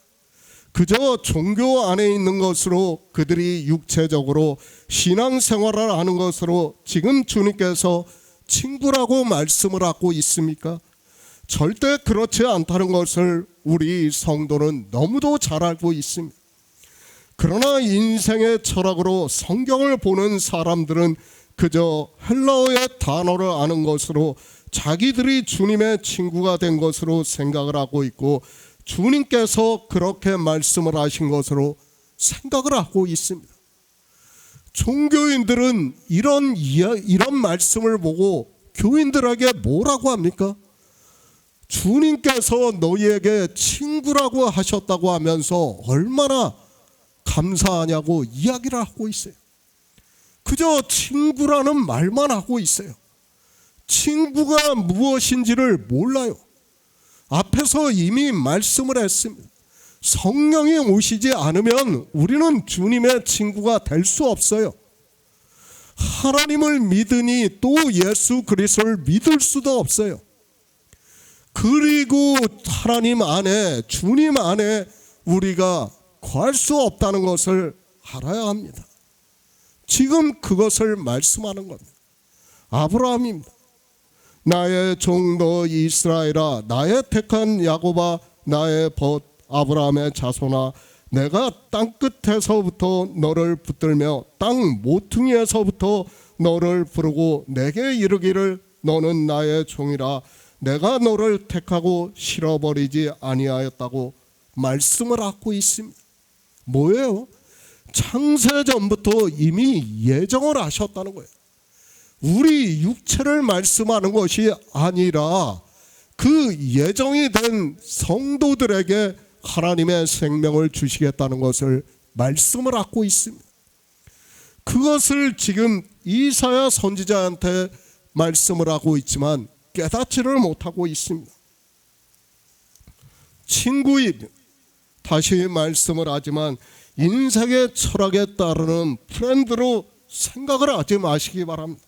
그저 종교 안에 있는 것으로 그들이 육체적으로 신앙생활을 하는 것으로 지금 주님께서 친구라고 말씀을 하고 있습니까? 절대 그렇지 않다는 것을 우리 성도는 너무도 잘 알고 있습니다. 그러나 인생의 철학으로 성경을 보는 사람들은 그저 헬라어의 단어를 아는 것으로 자기들이 주님의 친구가 된 것으로 생각을 하고 있고 주님께서 그렇게 말씀을 하신 것으로 생각을 하고 있습니다. 종교인들은 이런 말씀을 보고 교인들에게 뭐라고 합니까? 주님께서 너희에게 친구라고 하셨다고 하면서 얼마나 감사하냐고 이야기를 하고 있어요. 그저 친구라는 말만 하고 있어요. 친구가 무엇인지를 몰라요. 앞에서 이미 말씀을 했습니다. 성령이 오시지 않으면 우리는 주님의 친구가 될 수 없어요. 하나님을 믿으니 또 예수 그리스도를 믿을 수도 없어요. 그리고 하나님 안에 주님 안에 우리가 거할 수 없다는 것을 알아야 합니다. 지금 그것을 말씀하는 겁니다. 아브라함입니다. 나의 종 너 이스라엘아, 나의 택한 야곱아, 나의 벗 아브라함의 자손아, 내가 땅 끝에서부터 너를 붙들며 땅 모퉁이에서부터 너를 부르고 내게 이르기를 너는 나의 종이라, 내가 너를 택하고 실어버리지 아니하였다고 말씀을 하고 있습니다. 뭐예요? 창세전부터 이미 예정을 하셨다는 거예요. 우리 육체를 말씀하는 것이 아니라 그 예정이 된 성도들에게 하나님의 생명을 주시겠다는 것을 말씀을 하고 있습니다. 그것을 지금 이사야 선지자한테 말씀을 하고 있지만 깨닫지를 못하고 있습니다. 친구입니다. 다시 말씀을 하지만 인생의 철학에 따르는 프렌드로 생각을 하지 마시기 바랍니다.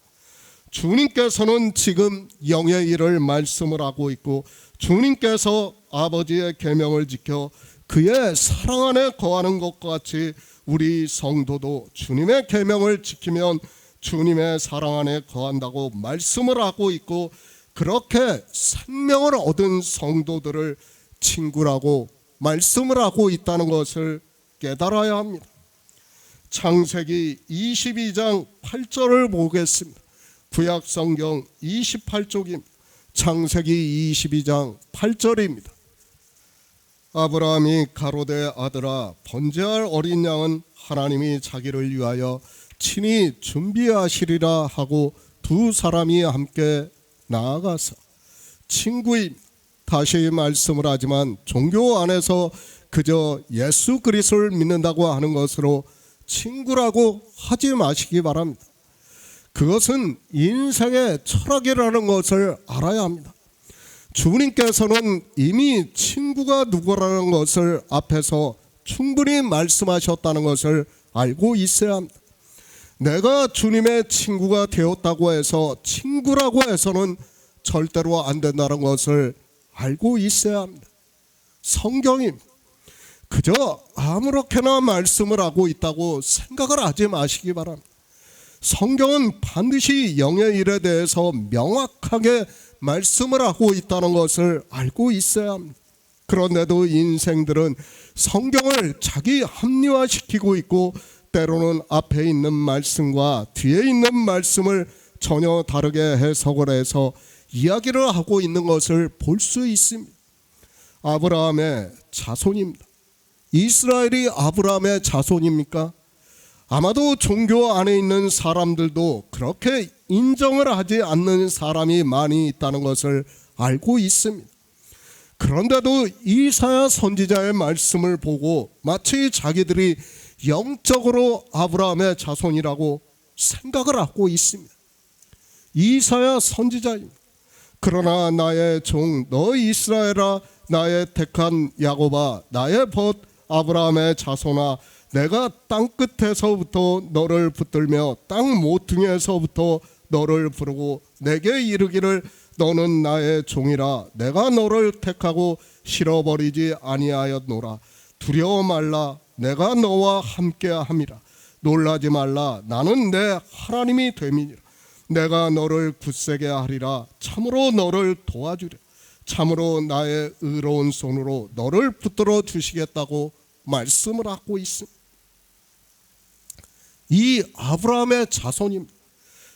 주님께서는 지금 영의 일을 말씀을 하고 있고 주님께서 아버지의 계명을 지켜 그의 사랑 안에 거하는 것과 같이 우리 성도도 주님의 계명을 지키면 주님의 사랑 안에 거한다고 말씀을 하고 있고, 그렇게 생명을 얻은 성도들을 친구라고 말씀을 하고 있다는 것을 깨달아야 합니다. 창세기 22장 8절을 보겠습니다. 구약성경 28쪽입니다. 창세기 22장 8절입니다. 아브라함이 가로되 아들아, 번제할 어린 양은 하나님이 자기를 위하여 친히 준비하시리라 하고 두 사람이 함께 나아가서 친구임, 다시 말씀을 하지만 종교 안에서 그저 예수 그리스도를 믿는다고 하는 것으로 친구라고 하지 마시기 바랍니다. 그것은 인생의 철학이라는 것을 알아야 합니다. 주님께서는 이미 친구가 누구라는 것을 앞에서 충분히 말씀하셨다는 것을 알고 있어야 합니다. 내가 주님의 친구가 되었다고 해서 친구라고 해서는 절대로 안 된다는 것을 알고 있어야 합니다. 성경이 그저 아무렇게나 말씀을 하고 있다고 생각을 하지 마시기 바랍니다. 성경은 반드시 영의 일에 대해서 명확하게 말씀을 하고 있다는 것을 알고 있어야 합니다. 그런데도 인생들은 성경을 자기 합리화시키고 있고 때로는 앞에 있는 말씀과 뒤에 있는 말씀을 전혀 다르게 해석을 해서 이야기를 하고 있는 것을 볼 수 있습니다. 아브라함의 자손입니다. 이스라엘이 아브라함의 자손입니까? 아마도 종교 안에 있는 사람들도 그렇게 인정을 하지 않는 사람이 많이 있다는 것을 알고 있습니다. 그런데도 이사야 선지자의 말씀을 보고 마치 자기들이 영적으로 아브라함의 자손이라고 생각을 하고 있습니다. 이사야 선지자입니다. 그러나 나의 종 너 이스라엘아, 나의 택한 야곱아, 나의 벗 아브라함의 자손아, 내가 땅 끝에서부터 너를 붙들며 땅 모퉁이에서부터 너를 부르고 내게 이르기를 너는 나의 종이라. 내가 너를 택하고 실어버리지 아니하였노라. 두려워 말라. 내가 너와 함께함이라. 놀라지 말라. 나는 내 하나님이 됨이니라. 내가 너를 굳세게 하리라. 참으로 너를 도와주리라. 참으로 나의 의로운 손으로 너를 붙들어 주시겠다고 말씀을 하고 있습니다. 이 아브라함의 자손입니다.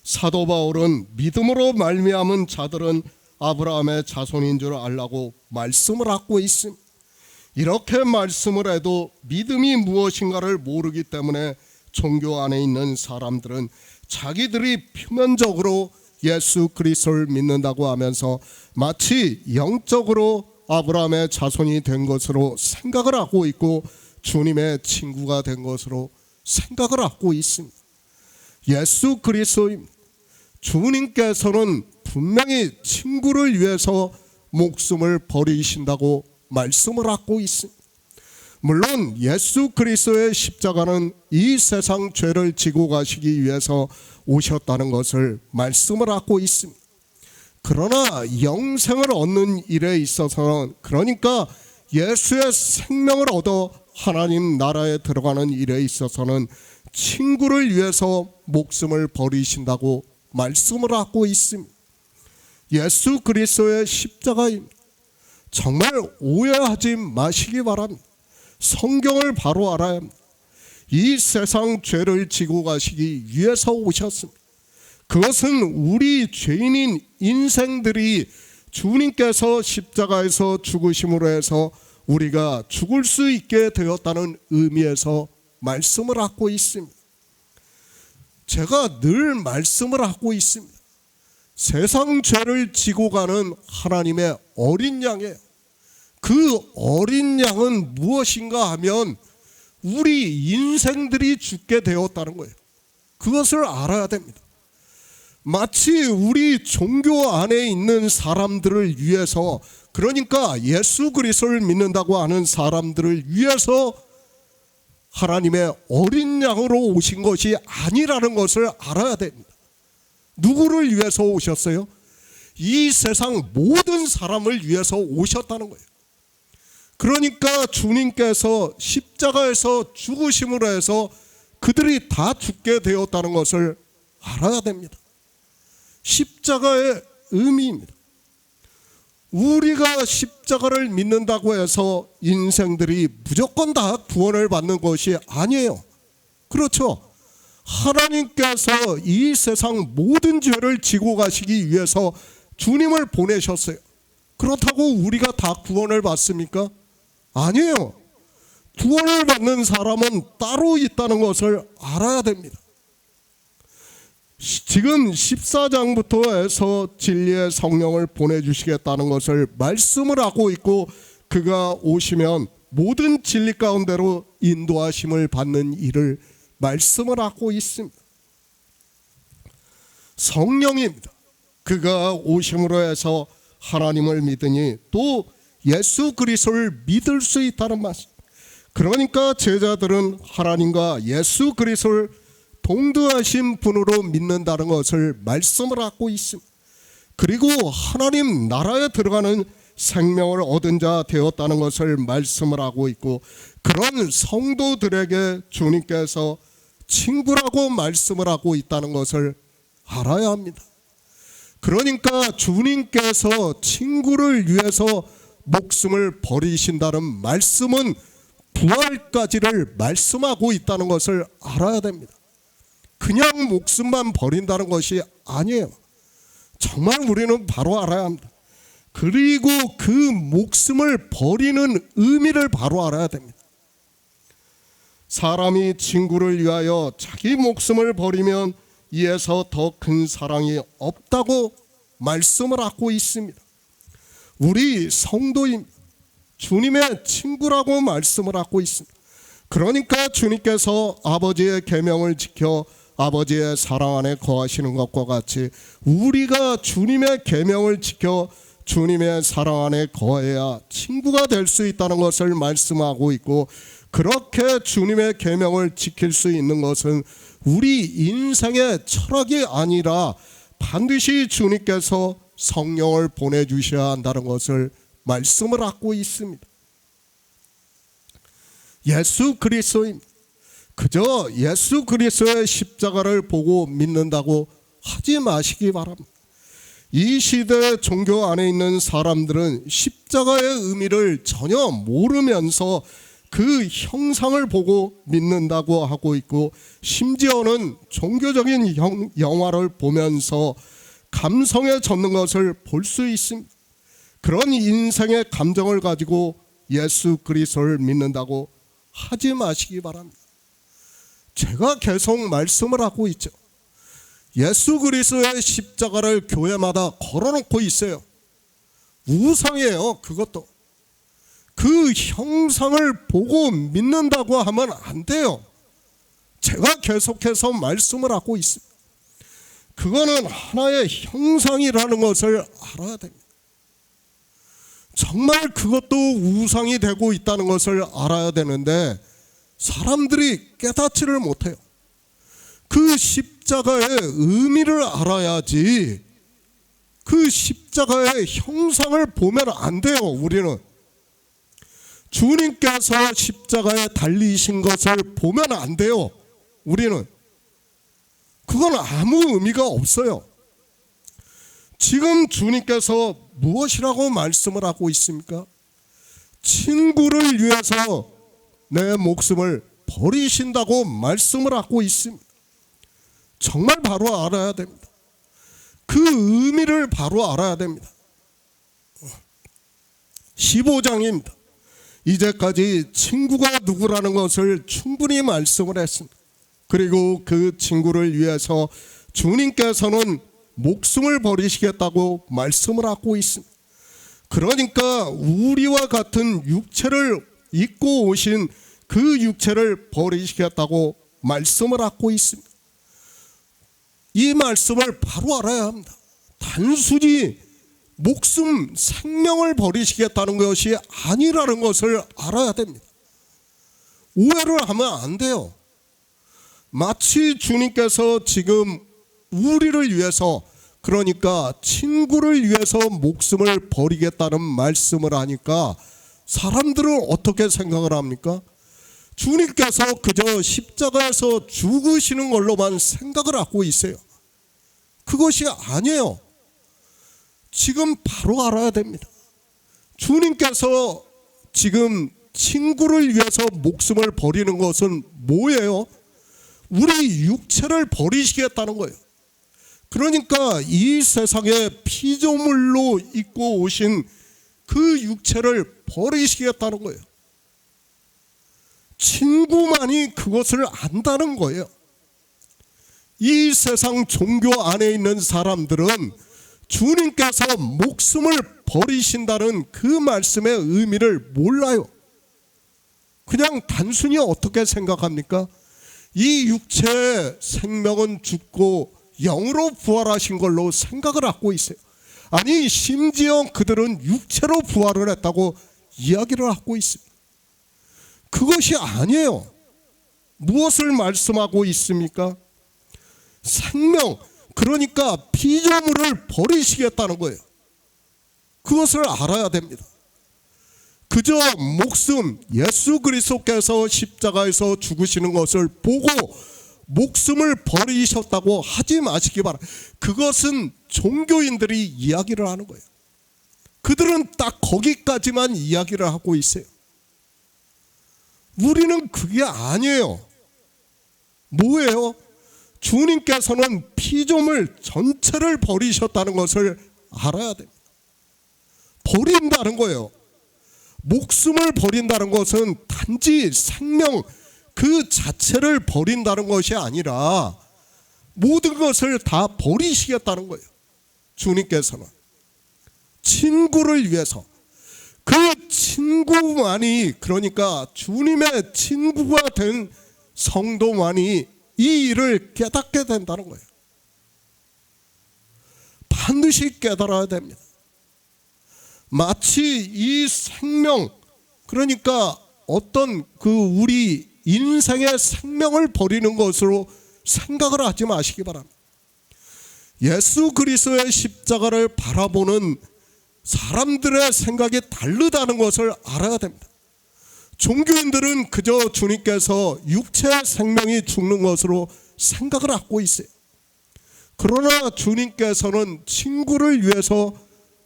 사도 바울은 믿음으로 말미암은 자들은 아브라함의 자손인 줄 알라고 말씀을 하고 있습니다. 이렇게 말씀을 해도 믿음이 무엇인가를 모르기 때문에 종교 안에 있는 사람들은 자기들이 표면적으로 예수 그리스도를 믿는다고 하면서 마치 영적으로 아브라함의 자손이 된 것으로 생각을 하고 있고 주님의 친구가 된 것으로 생각을 하고 있습니다. 예수 그리스도입니다. 주님께서는 분명히 친구를 위해서 목숨을 버리신다고 말씀을 하고 있습니다. 물론 예수 그리스도의 십자가는 이 세상 죄를 지고 가시기 위해서 오셨다는 것을 말씀을 하고 있습니다. 그러나 영생을 얻는 일에 있어서는, 그러니까 예수의 생명을 얻어 하나님 나라에 들어가는 일에 있어서는 친구를 위해서 목숨을 버리신다고 말씀을 하고 있습니다. 예수 그리스도의 십자가입니다. 정말 오해하지 마시기 바랍니다. 성경을 바로 알아야 합니다. 이 세상 죄를 지고 가시기 위해서 오셨습니다. 그것은 우리 죄인인 인생들이 주님께서 십자가에서 죽으심으로 해서 우리가 죽을 수 있게 되었다는 의미에서 말씀을 하고 있습니다. 제가 늘 말씀을 하고 있습니다. 세상 죄를 지고 가는 하나님의 어린 양이에요. 그 어린 양은 무엇인가 하면 우리 인생들이 죽게 되었다는 거예요. 그것을 알아야 됩니다. 마치 우리 종교 안에 있는 사람들을 위해서, 그러니까 예수 그리스도를 믿는다고 하는 사람들을 위해서 하나님의 어린 양으로 오신 것이 아니라는 것을 알아야 됩니다. 누구를 위해서 오셨어요? 이 세상 모든 사람을 위해서 오셨다는 거예요. 그러니까 주님께서 십자가에서 죽으심으로 해서 그들이 다 죽게 되었다는 것을 알아야 됩니다. 십자가의 의미입니다. 우리가 십자가를 믿는다고 해서 인생들이 무조건 다 구원을 받는 것이 아니에요. 그렇죠? 하나님께서 이 세상 모든 죄를 지고 가시기 위해서 주님을 보내셨어요. 그렇다고 우리가 다 구원을 받습니까? 아니에요. 구원을 받는 사람은 따로 있다는 것을 알아야 됩니다. 지금 14장부터 해서 진리의 성령을 보내주시겠다는 것을 말씀을 하고 있고, 그가 오시면 모든 진리 가운데로 인도하심을 받는 일을 말씀을 하고 있습니다. 성령입니다. 그가 오심으로 해서 하나님을 믿으니 또 예수 그리스도를 믿을 수 있다는 말씀. 그러니까 제자들은 하나님과 예수 그리스도를 동등하신 분으로 믿는다는 것을 말씀을 하고 있습니다. 그리고 하나님 나라에 들어가는 생명을 얻은 자 되었다는 것을 말씀을 하고 있고, 그런 성도들에게 주님께서 친구라고 말씀을 하고 있다는 것을 알아야 합니다. 그러니까 주님께서 친구를 위해서 목숨을 버리신다는 말씀은 부활까지를 말씀하고 있다는 것을 알아야 됩니다. 그냥 목숨만 버린다는 것이 아니에요. 정말 우리는 바로 알아야 합니다. 그리고 그 목숨을 버리는 의미를 바로 알아야 됩니다. 사람이 친구를 위하여 자기 목숨을 버리면 이에서 더 큰 사랑이 없다고 말씀을 하고 있습니다. 우리 성도인 주님의 친구라고 말씀을 하고 있습니다. 그러니까 주님께서 아버지의 계명을 지켜 아버지의 사랑 안에 거하시는 것과 같이 우리가 주님의 계명을 지켜 주님의 사랑 안에 거해야 친구가 될 수 있다는 것을 말씀하고 있고, 그렇게 주님의 계명을 지킬 수 있는 것은 우리 인생의 철학이 아니라 반드시 주님께서 성령을 보내주셔야 한다는 것을 말씀을 하고 있습니다. 예수 그리스도입니다. 그저 예수 그리스도의 십자가를 보고 믿는다고 하지 마시기 바랍니다. 이 시대 종교 안에 있는 사람들은 십자가의 의미를 전혀 모르면서 그 형상을 보고 믿는다고 하고 있고, 심지어는 종교적인 영화를 보면서 감성에 젖는 것을 볼 수 있습니다. 그런 인생의 감정을 가지고 예수 그리스도를 믿는다고 하지 마시기 바랍니다. 제가 계속 말씀을 하고 있죠. 예수 그리스도의 십자가를 교회마다 걸어놓고 있어요. 우상이에요. 그것도. 그 형상을 보고 믿는다고 하면 안 돼요. 제가 계속해서 말씀을 하고 있습니다. 그거는 하나의 형상이라는 것을 알아야 됩니다. 정말 그것도 우상이 되고 있다는 것을 알아야 되는데 사람들이 깨닫지를 못해요. 그 십자가의 의미를 알아야지 그 십자가의 형상을 보면 안 돼요. 우리는 주님께서 십자가에 달리신 것을 보면 안 돼요. 우리는 그건 아무 의미가 없어요. 지금 주님께서 무엇이라고 말씀을 하고 있습니까? 친구를 위해서 내 목숨을 버리신다고 말씀을 하고 있습니다. 정말 바로 알아야 됩니다. 그 의미를 바로 알아야 됩니다. 15장입니다. 이제까지 친구가 누구라는 것을 충분히 말씀을 했습니다. 그리고 그 친구를 위해서 주님께서는 목숨을 버리시겠다고 말씀을 하고 있습니다. 그러니까 우리와 같은 육체를 입고 오신 그 육체를 버리시겠다고 말씀을 하고 있습니다. 이 말씀을 바로 알아야 합니다. 단순히 목숨, 생명을 버리시겠다는 것이 아니라는 것을 알아야 됩니다. 오해를 하면 안 돼요. 마치 주님께서 지금 우리를 위해서, 그러니까 친구를 위해서 목숨을 버리겠다는 말씀을 하니까 사람들은 어떻게 생각을 합니까? 주님께서 그저 십자가에서 죽으시는 걸로만 생각을 하고 있어요. 그것이 아니에요. 지금 바로 알아야 됩니다. 주님께서 지금 친구를 위해서 목숨을 버리는 것은 뭐예요? 우리 육체를 버리시겠다는 거예요. 그러니까 이 세상에 피조물로 입고 오신 그 육체를 버리시겠다는 거예요. 친구만이 그것을 안다는 거예요. 이 세상 종교 안에 있는 사람들은 주님께서 목숨을 버리신다는 그 말씀의 의미를 몰라요. 그냥 단순히 어떻게 생각합니까? 이 육체의 생명은 죽고 영으로 부활하신 걸로 생각을 하고 있어요. 아니, 심지어 그들은 육체로 부활을 했다고 이야기를 하고 있습니다. 그것이 아니에요. 무엇을 말씀하고 있습니까? 생명, 그러니까 피조물을 버리시겠다는 거예요. 그것을 알아야 됩니다. 그저 목숨, 예수 그리스도께서 십자가에서 죽으시는 것을 보고 목숨을 버리셨다고 하지 마시기 바랍니다. 그것은 종교인들이 이야기를 하는 거예요. 그들은 딱 거기까지만 이야기를 하고 있어요. 우리는 그게 아니에요. 뭐예요? 주님께서는 피조물 전체를 버리셨다는 것을 알아야 됩니다. 버린다는 거예요. 목숨을 버린다는 것은 단지 생명 그 자체를 버린다는 것이 아니라 모든 것을 다 버리시겠다는 거예요. 주님께서는 친구를 위해서, 그 친구만이, 그러니까 주님의 친구가 된 성도만이 이 일을 깨닫게 된다는 거예요. 반드시 깨달아야 됩니다. 마치 이 생명, 그러니까 어떤 그 우리 인생의 생명을 버리는 것으로 생각을 하지 마시기 바랍니다. 예수 그리스도의 십자가를 바라보는 사람들의 생각이 다르다는 것을 알아야 됩니다. 종교인들은 그저 주님께서 육체의 생명이 죽는 것으로 생각을 하고 있어요. 그러나 주님께서는 친구를 위해서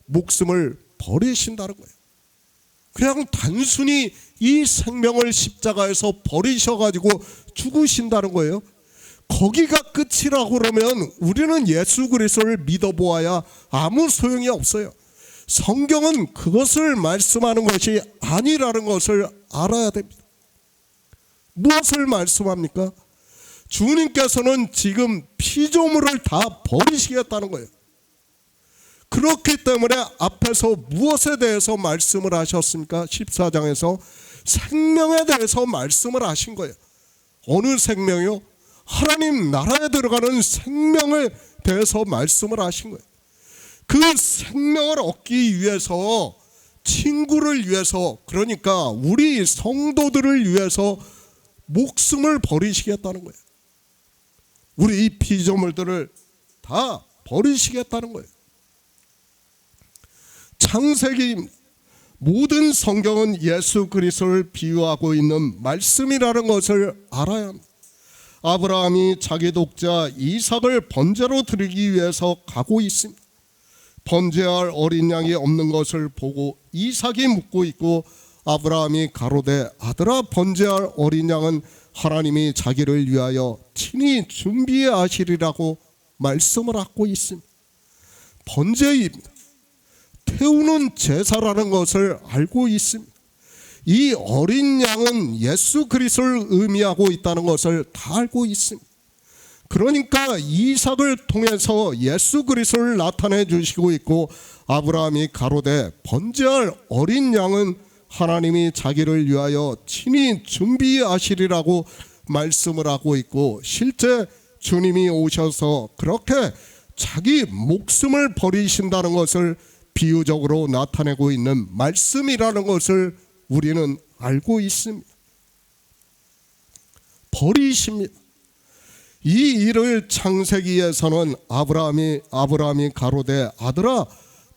목숨을 버리신다는 거예요. 그냥 단순히 이 생명을 십자가에서 버리셔가지고 죽으신다는 거예요. 거기가 끝이라고 그러면 우리는 예수 그리스도를 믿어보아야 아무 소용이 없어요. 성경은 그것을 말씀하는 것이 아니라는 것을 알아야 됩니다. 무엇을 말씀합니까? 주님께서는 지금 피조물을 다 버리시겠다는 거예요. 그렇기 때문에 앞에서 무엇에 대해서 말씀을 하셨습니까? 14장에서 생명에 대해서 말씀을 하신 거예요. 어느 생명이요? 하나님 나라에 들어가는 생명에 대해서 말씀을 하신 거예요. 그 생명을 얻기 위해서, 친구를 위해서, 그러니까 우리 성도들을 위해서 목숨을 버리시겠다는 거예요. 우리 이 피조물들을 다 버리시겠다는 거예요. 창세기 모든 성경은 예수 그리스도를 비유하고 있는 말씀이라는 것을 알아야 합니다. 아브라함이 자기 독자 이삭을 번제로 드리기 위해서 가고 있습니다. 번제할 어린 양이 없는 것을 보고 이삭이 묻고 있고, 아브라함이 가로되 아들아, 번제할 어린 양은 하나님이 자기를 위하여 친히 준비하시리라고 말씀을 하고 있습니다. 번제입니다. 태우는 제사라는 것을 알고 있습니다. 이 어린 양은 예수 그리스도를 의미하고 있다는 것을 다 알고 있습니다. 그러니까 이삭을 통해서 예수 그리스도를 나타내 주시고 있고, 아브라함이 가로되 번제할 어린 양은 하나님이 자기를 위하여 친히 준비하시리라고 말씀을 하고 있고, 실제 주님이 오셔서 그렇게 자기 목숨을 버리신다는 것을 비유적으로 나타내고 있는 말씀이라는 것을 우리는 알고 있습니다. 버리십니다. 이 일을 창세기에서는 아브라함이 가로되 아들아,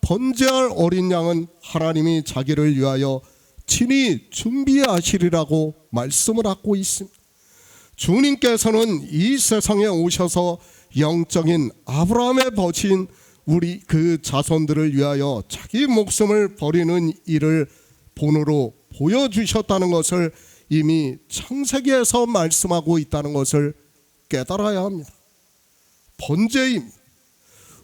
번제할 어린 양은 하나님이 자기를 위하여 친히 준비하시리라고 말씀을 하고 있습니다. 주님께서는 이 세상에 오셔서 영적인 아브라함의 벗인 우리 그 자손들을 위하여 자기 목숨을 버리는 일을 본으로 보여주셨다는 것을 이미 창세기에서 말씀하고 있다는 것을 깨달아야 합니다. 번제입니다.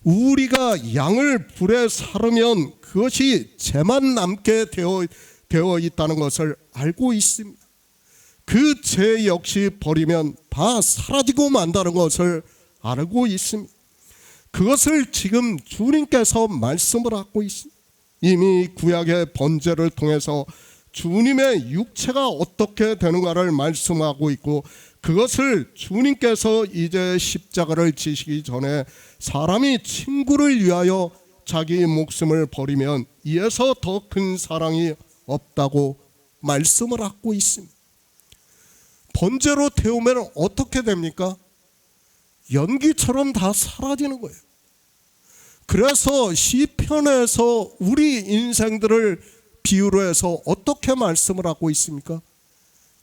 우리가 양을 불에 사르면 그것이 죄만 남게 되어 있다는 것을 알고 있습니다. 그 죄 역시 버리면 다 사라지고 만다는 것을 알고 있습니다. 그것을 지금 주님께서 말씀을 하고 있습니다. 이미 구약의 번제를 통해서 주님의 육체가 어떻게 되는가를 말씀하고 있고, 그것을 주님께서 이제 십자가를 지시기 전에 사람이 친구를 위하여 자기 목숨을 버리면 이에서 더 큰 사랑이 없다고 말씀을 하고 있습니다. 번제로 태우면 어떻게 됩니까? 연기처럼 다 사라지는 거예요. 그래서 시편에서 우리 인생들을 비유로 해서 어떻게 말씀을 하고 있습니까?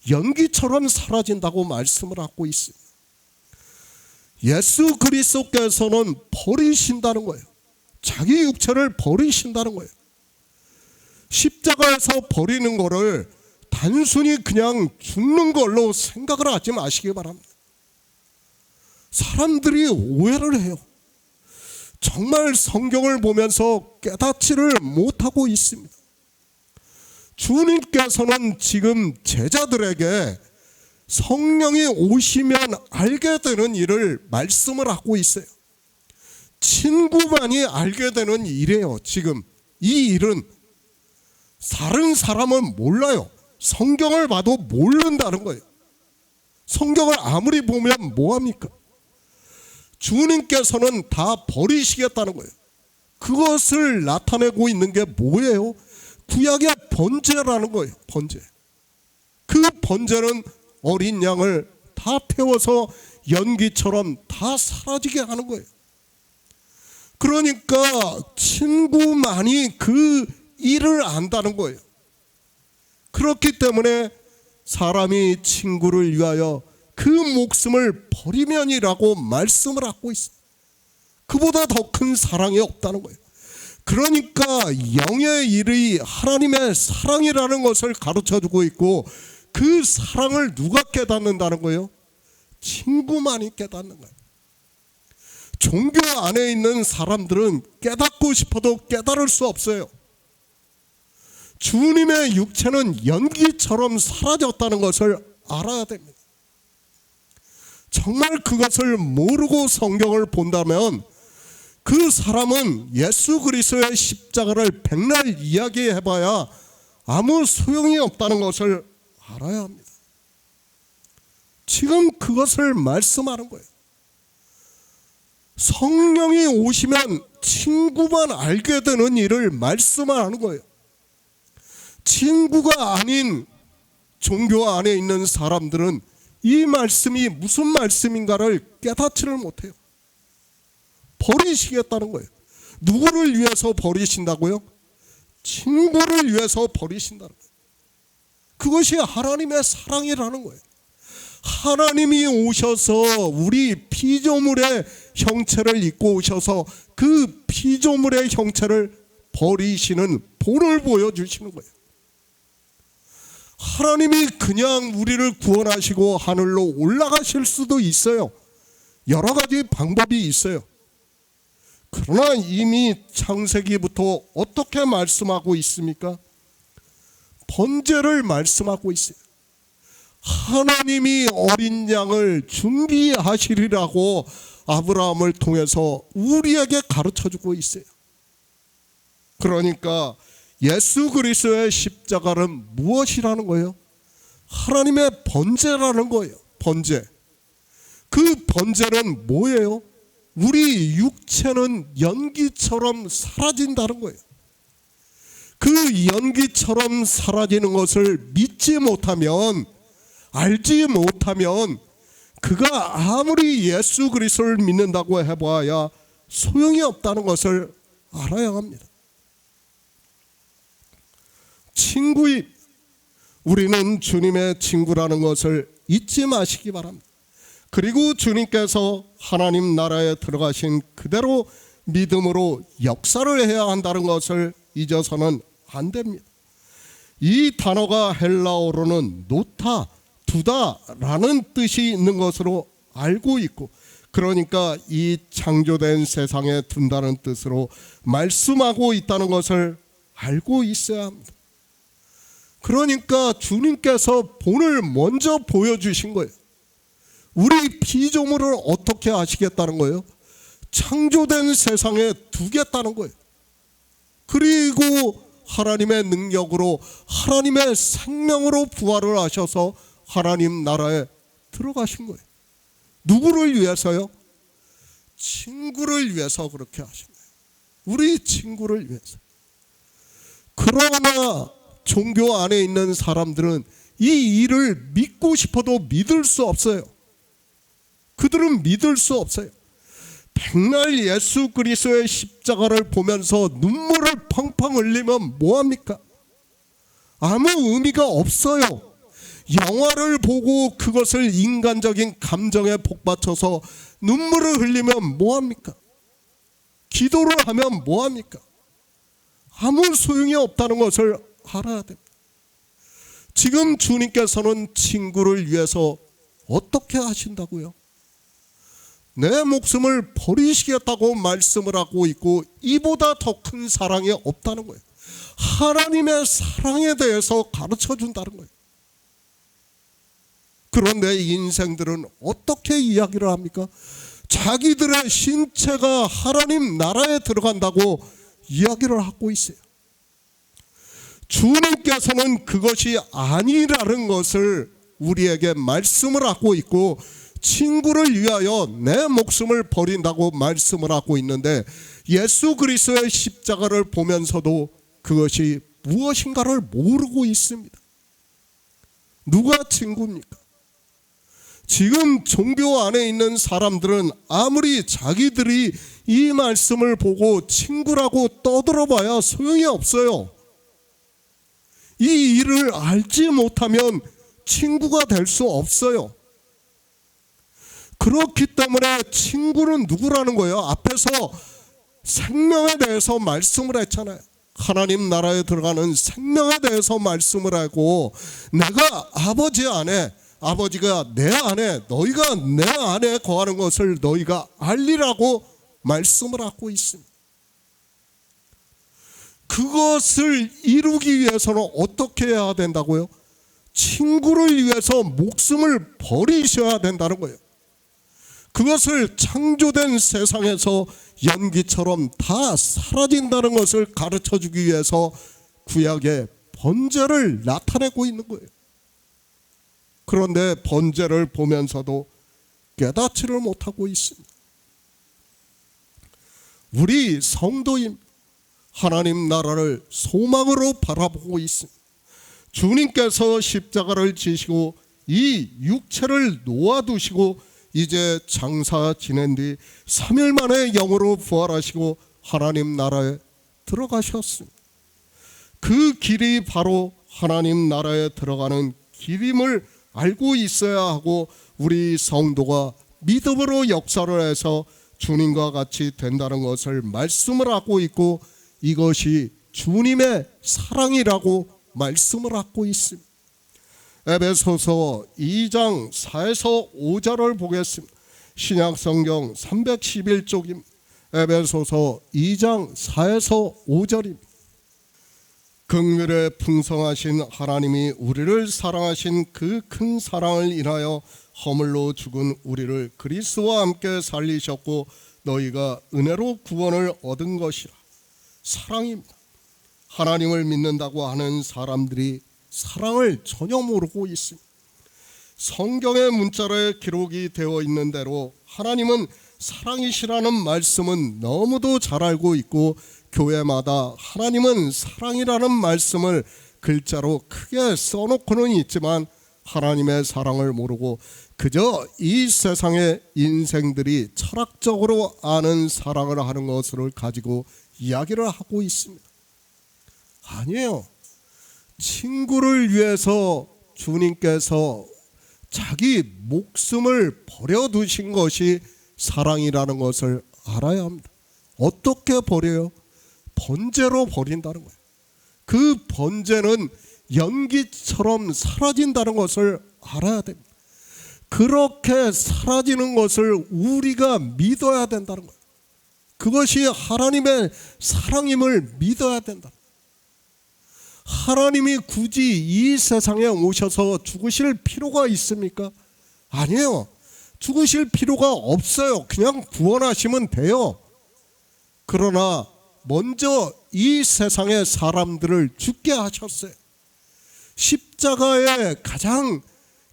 연기처럼 사라진다고 말씀을 하고 있습니다. 예수 그리스도께서는 버리신다는 거예요. 자기 육체를 버리신다는 거예요. 십자가에서 버리는 거를 단순히 그냥 죽는 걸로 생각을 하지 마시기 바랍니다. 사람들이 오해를 해요. 정말 성경을 보면서 깨닫지를 못하고 있습니다. 주님께서는 지금 제자들에게 성령이 오시면 알게 되는 일을 말씀을 하고 있어요. 친구만이 알게 되는 일이에요. 지금 이 일은 다른 사람은 몰라요. 성경을 봐도 모른다는 거예요. 성경을 아무리 보면 뭐합니까? 주님께서는 다 버리시겠다는 거예요. 그것을 나타내고 있는 게 뭐예요? 구약의 번제라는 거예요. 번제. 그 번제는 어린 양을 다 태워서 연기처럼 다 사라지게 하는 거예요. 그러니까 친구만이 그 일을 안다는 거예요. 그렇기 때문에 사람이 친구를 위하여 그 목숨을 버리면이라고 말씀을 하고 있습니다. 그보다 더 큰 사랑이 없다는 거예요. 그러니까 영의 일이 하나님의 사랑이라는 것을 가르쳐주고 있고, 그 사랑을 누가 깨닫는다는 거예요? 친구만이 깨닫는 거예요. 종교 안에 있는 사람들은 깨닫고 싶어도 깨달을 수 없어요. 주님의 육체는 연기처럼 사라졌다는 것을 알아야 됩니다. 정말 그것을 모르고 성경을 본다면 그 사람은 예수 그리스도의 십자가를 백날 이야기해봐야 아무 소용이 없다는 것을 알아야 합니다. 지금 그것을 말씀하는 거예요. 성령이 오시면 친구만 알게 되는 일을 말씀하는 거예요. 친구가 아닌 종교 안에 있는 사람들은 이 말씀이 무슨 말씀인가를 깨닫지를 못해요. 버리시겠다는 거예요. 누구를 위해서 버리신다고요? 친구를 위해서 버리신다는 거예요. 그것이 하나님의 사랑이라는 거예요. 하나님이 오셔서 우리 피조물의 형체를 입고 오셔서 그 피조물의 형체를 버리시는 본을 보여주시는 거예요. 하나님이 그냥 우리를 구원하시고 하늘로 올라가실 수도 있어요. 여러 가지 방법이 있어요. 그러나 이미 창세기부터 어떻게 말씀하고 있습니까? 번제를 말씀하고 있어요. 하나님이 어린 양을 준비하시리라고 아브라함을 통해서 우리에게 가르쳐주고 있어요. 그러니까 예수 그리스도의 십자가는 무엇이라는 거예요? 하나님의 번제라는 거예요. 번제. 그 번제는 뭐예요? 우리 육체는 연기처럼 사라진다는 거예요. 그 연기처럼 사라지는 것을 믿지 못하면, 알지 못하면 그가 아무리 예수 그리스도를 믿는다고 해봐야 소용이 없다는 것을 알아야 합니다. 친구입. 우리는 주님의 친구라는 것을 잊지 마시기 바랍니다. 그리고 주님께서 하나님 나라에 들어가신 그대로 믿음으로 역사를 해야 한다는 것을 잊어서는 안 됩니다. 이 단어가 헬라어로는 노타, 두다라는 뜻이 있는 것으로 알고 있고, 그러니까 이 창조된 세상에 둔다는 뜻으로 말씀하고 있다는 것을 알고 있어야 합니다. 그러니까 주님께서 본을 먼저 보여주신 거예요. 우리 피조물을 어떻게 하시겠다는 거예요? 창조된 세상에 두겠다는 거예요. 그리고 하나님의 능력으로 하나님의 생명으로 부활을 하셔서 하나님 나라에 들어가신 거예요. 누구를 위해서요? 친구를 위해서 그렇게 하신 거예요. 우리 친구를 위해서. 그러나 종교 안에 있는 사람들은 이 일을 믿고 싶어도 믿을 수 없어요. 그들은 믿을 수 없어요. 백날 예수 그리스도의 십자가를 보면서 눈물을 펑펑 흘리면 뭐합니까? 아무 의미가 없어요. 영화를 보고 그것을 인간적인 감정에 복받쳐서 눈물을 흘리면 뭐합니까? 기도를 하면 뭐합니까? 아무 소용이 없다는 것을 알아야 됩니다. 지금 주님께서는 친구를 위해서 어떻게 하신다고요? 내 목숨을 버리시겠다고 말씀을 하고 있고 이보다 더 큰 사랑이 없다는 거예요. 하나님의 사랑에 대해서 가르쳐 준다는 거예요. 그런데 인생들은 어떻게 이야기를 합니까? 자기들의 신체가 하나님 나라에 들어간다고 이야기를 하고 있어요. 주님께서는 그것이 아니라는 것을 우리에게 말씀을 하고 있고 친구를 위하여 내 목숨을 버린다고 말씀을 하고 있는데 예수 그리스도의 십자가를 보면서도 그것이 무엇인가를 모르고 있습니다. 누가 친구입니까? 지금 종교 안에 있는 사람들은 아무리 자기들이 이 말씀을 보고 친구라고 떠들어봐야 소용이 없어요. 이 일을 알지 못하면 친구가 될 수 없어요. 그렇기 때문에 친구는 누구라는 거예요? 앞에서 생명에 대해서 말씀을 했잖아요. 하나님 나라에 들어가는 생명에 대해서 말씀을 하고 내가 아버지 안에 아버지가 내 안에 너희가 내 안에 거하는 것을 너희가 알리라고 말씀을 하고 있습니다. 그것을 이루기 위해서는 어떻게 해야 된다고요? 친구를 위해서 목숨을 버리셔야 된다는 거예요. 그것을 창조된 세상에서 연기처럼 다 사라진다는 것을 가르쳐주기 위해서 구약의 번제를 나타내고 있는 거예요. 그런데 번제를 보면서도 깨닫지를 못하고 있습니다. 우리 성도인 하나님 나라를 소망으로 바라보고 있습니다. 주님께서 십자가를 지시고 이 육체를 놓아두시고 이제 장사 지낸 뒤 3일 만에 영으로 부활하시고 하나님 나라에 들어가셨습니다. 그 길이 바로 하나님 나라에 들어가는 길임을 알고 있어야 하고 우리 성도가 믿음으로 역사를 해서 주님과 같이 된다는 것을 말씀을 하고 있고 이것이 주님의 사랑이라고 말씀을 하고 있습니다. 에베소서 2장 4에서 5절을 보겠습니다. 신약성경 311쪽입니다. 에베소서 2장 4에서 5절입니다. 긍휼에 풍성하신 하나님이 우리를 사랑하신 그 큰 사랑을 인하여 허물로 죽은 우리를 그리스도와 함께 살리셨고 너희가 은혜로 구원을 얻은 것이라. 사랑입니다. 하나님을 믿는다고 하는 사람들이 사랑을 전혀 모르고 있습니다. 성경의 문자로에 기록이 되어 있는 대로 하나님은 사랑이시라는 말씀은 너무도 잘 알고 있고 교회마다 하나님은 사랑이라는 말씀을 글자로 크게 써놓고는 있지만 하나님의 사랑을 모르고 그저 이 세상의 인생들이 철학적으로 아는 사랑을 하는 것을 가지고 이야기를 하고 있습니다. 아니에요. 친구를 위해서 주님께서 자기 목숨을 버려두신 것이 사랑이라는 것을 알아야 합니다. 어떻게 버려요? 번제로 버린다는 거예요. 그 번제는 연기처럼 사라진다는 것을 알아야 됩니다. 그렇게 사라지는 것을 우리가 믿어야 된다는 거예요. 그것이 하나님의 사랑임을 믿어야 된다. 하나님이 굳이 이 세상에 오셔서 죽으실 필요가 있습니까? 아니에요. 죽으실 필요가 없어요. 그냥 구원하시면 돼요. 그러나 먼저 이 세상의 사람들을 죽게 하셨어요. 십자가의 가장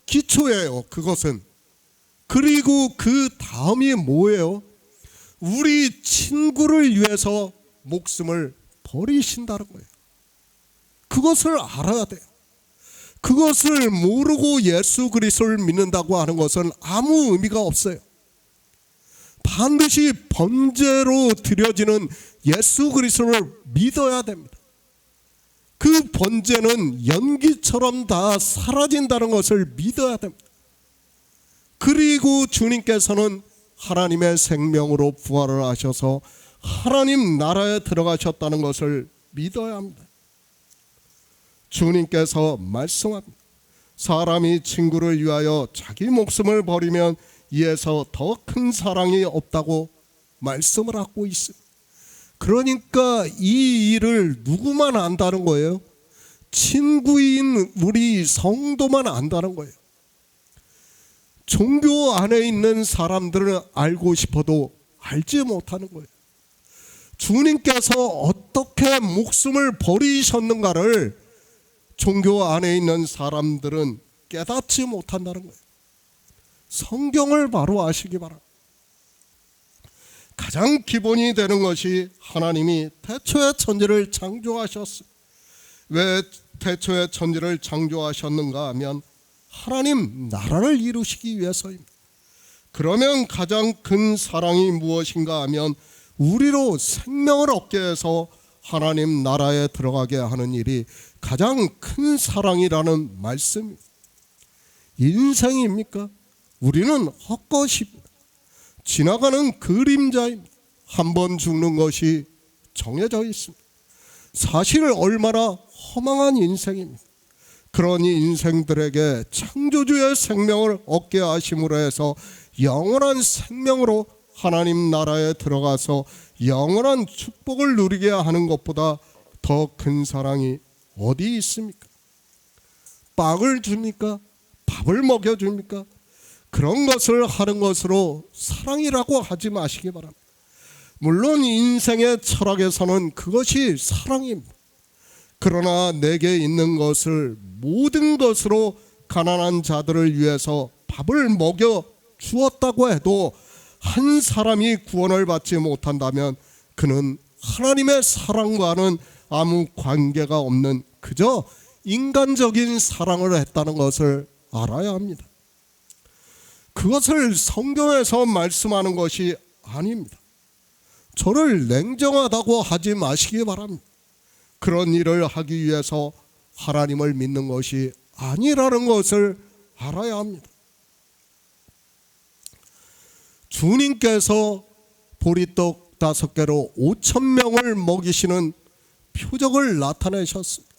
기초예요, 그것은. 그리고 그 다음이 뭐예요? 우리 친구를 위해서 목숨을 버리신다는 거예요. 그것을 알아야 돼요. 그것을 모르고 예수 그리스도를 믿는다고 하는 것은 아무 의미가 없어요. 반드시 번제로 드려지는 예수 그리스도를 믿어야 됩니다. 그 번제는 연기처럼 다 사라진다는 것을 믿어야 됩니다. 그리고 주님께서는 하나님의 생명으로 부활을 하셔서 하나님 나라에 들어가셨다는 것을 믿어야 합니다. 주님께서 말씀합니다. 사람이 친구를 위하여 자기 목숨을 버리면 이에서 더 큰 사랑이 없다고 말씀을 하고 있습니다. 그러니까 이 일을 누구만 안다는 거예요? 친구인 우리 성도만 안다는 거예요. 종교 안에 있는 사람들은 알고 싶어도 알지 못하는 거예요. 주님께서 어떻게 목숨을 버리셨는가를 종교 안에 있는 사람들은 깨닫지 못한다는 거예요. 성경을 바로 아시기 바랍니다. 가장 기본이 되는 것이 하나님이 태초에 천지를 창조하셨어요. 왜 태초에 천지를 창조하셨는가 하면 하나님 나라를 이루시기 위해서입니다. 그러면 가장 큰 사랑이 무엇인가 하면 우리로 생명을 얻게 해서 하나님 나라에 들어가게 하는 일이 가장 큰 사랑이라는 말씀입니다. 인생입니까? 우리는 헛것입니다. 지나가는 그림자입니다. 한 번 죽는 것이 정해져 있습니다. 사실 얼마나 허망한 인생입니다. 그런 인생들에게 창조주의 생명을 얻게 하심으로 해서 영원한 생명으로 하나님 나라에 들어가서 영원한 축복을 누리게 하는 것보다 더 큰 사랑이 어디 있습니까? 빵을 줍니까? 밥을 먹여줍니까? 그런 것을 하는 것으로 사랑이라고 하지 마시기 바랍니다. 물론 인생의 철학에서는 그것이 사랑입니다. 그러나 내게 있는 것을 모든 것으로 가난한 자들을 위해서 밥을 먹여 주었다고 해도 한 사람이 구원을 받지 못한다면 그는 하나님의 사랑과는 아무 관계가 없는 그저 인간적인 사랑을 했다는 것을 알아야 합니다. 그것을 성경에서 말씀하는 것이 아닙니다. 저를 냉정하다고 하지 마시기 바랍니다. 그런 일을 하기 위해서 하나님을 믿는 것이 아니라는 것을 알아야 합니다. 주님께서 보리떡 5개로 5,000명을 먹이시는 표적을 나타내셨습니다.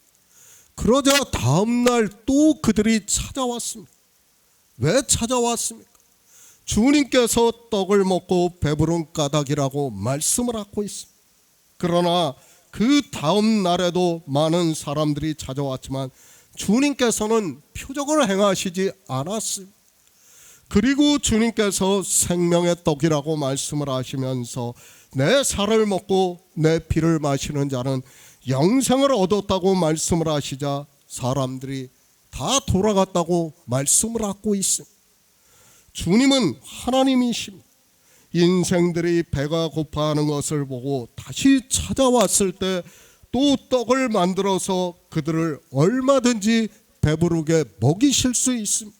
그러자 다음 날 또 그들이 찾아왔습니다. 왜 찾아왔습니까? 주님께서 떡을 먹고 배부른 까닭이라고 말씀을 하고 있습니다. 그러나 그 다음 날에도 많은 사람들이 찾아왔지만 주님께서는 표적을 행하시지 않았습니다. 그리고 주님께서 생명의 떡이라고 말씀을 하시면서 내 살을 먹고 내 피를 마시는 자는 영생을 얻었다고 말씀을 하시자 사람들이 다 돌아갔다고 말씀을 하고 있습니다. 주님은 하나님이십니다. 인생들이 배가 고파하는 것을 보고 다시 찾아왔을 때 또 떡을 만들어서 그들을 얼마든지 배부르게 먹이실 수 있습니다.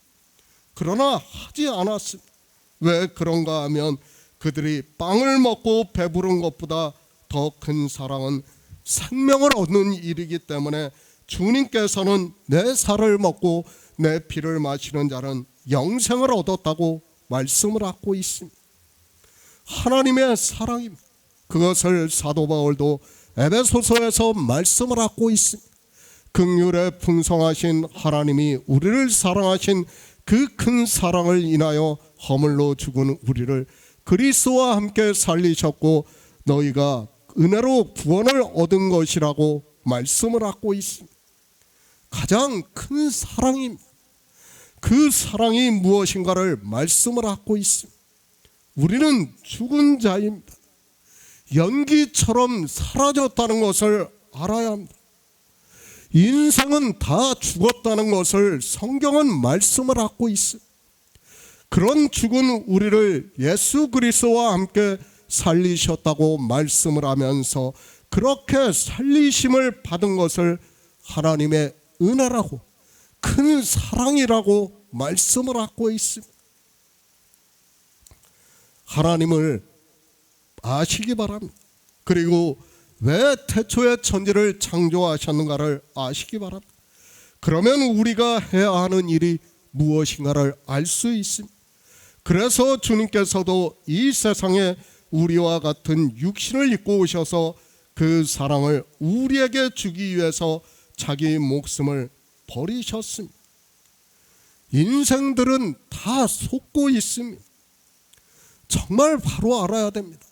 그러나 하지 않았습니다. 왜 그런가 하면 그들이 빵을 먹고 배부른 것보다 더 큰 사랑은 생명을 얻는 일이기 때문에 주님께서는 내 살을 먹고 내 피를 마시는 자는 영생을 얻었다고 말씀을 하고 있습니다. 하나님의 사랑입니다. 그것을 사도 바울도 에베소서에서 말씀을 하고 있습니다. 긍휼에 풍성하신 하나님이 우리를 사랑하신 그 큰 사랑을 인하여 허물로 죽은 우리를 그리스도와 함께 살리셨고 너희가 은혜로 구원을 얻은 것이라고 말씀을 하고 있습니다. 가장 큰 사랑입니다. 그 사랑이 무엇인가를 말씀을 하고 있습니다. 우리는 죽은 자입니다. 연기처럼 사라졌다는 것을 알아야 합니다. 인생은 다 죽었다는 것을 성경은 말씀을 하고 있습니다. 그런 죽은 우리를 예수 그리스도와 함께 살리셨다고 말씀을 하면서 그렇게 살리심을 받은 것을 하나님의 은혜라고, 큰 사랑이라고 말씀을 하고 있습니다. 하나님을 아시기 바랍니다. 그리고 왜 태초에 천지를 창조하셨는가를 아시기 바랍니다. 그러면 우리가 해야 하는 일이 무엇인가를 알 수 있습니다. 그래서 주님께서도 이 세상에 우리와 같은 육신을 입고 오셔서 그 사랑을 우리에게 주기 위해서 자기 목숨을 버리셨습니다. 인생들은 다 속고 있습니다. 정말 바로 알아야 됩니다.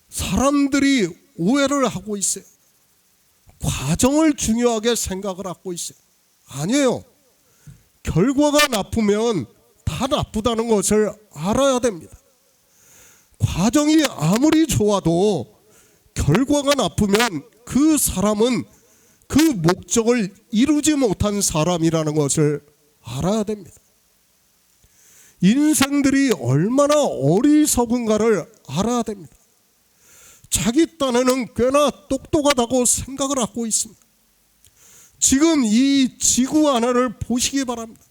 사람들이 오해를 하고 있어요. 과정을 중요하게 생각을 하고 있어요. 아니에요. 결과가 나쁘면 다 나쁘다는 것을 알아야 됩니다. 과정이 아무리 좋아도 결과가 나쁘면 그 사람은 그 목적을 이루지 못한 사람이라는 것을 알아야 됩니다. 인생들이 얼마나 어리석은가를 알아야 됩니다. 자기 딴에는 꽤나 똑똑하다고 생각을 하고 있습니다. 지금 이 지구 하나를 보시기 바랍니다.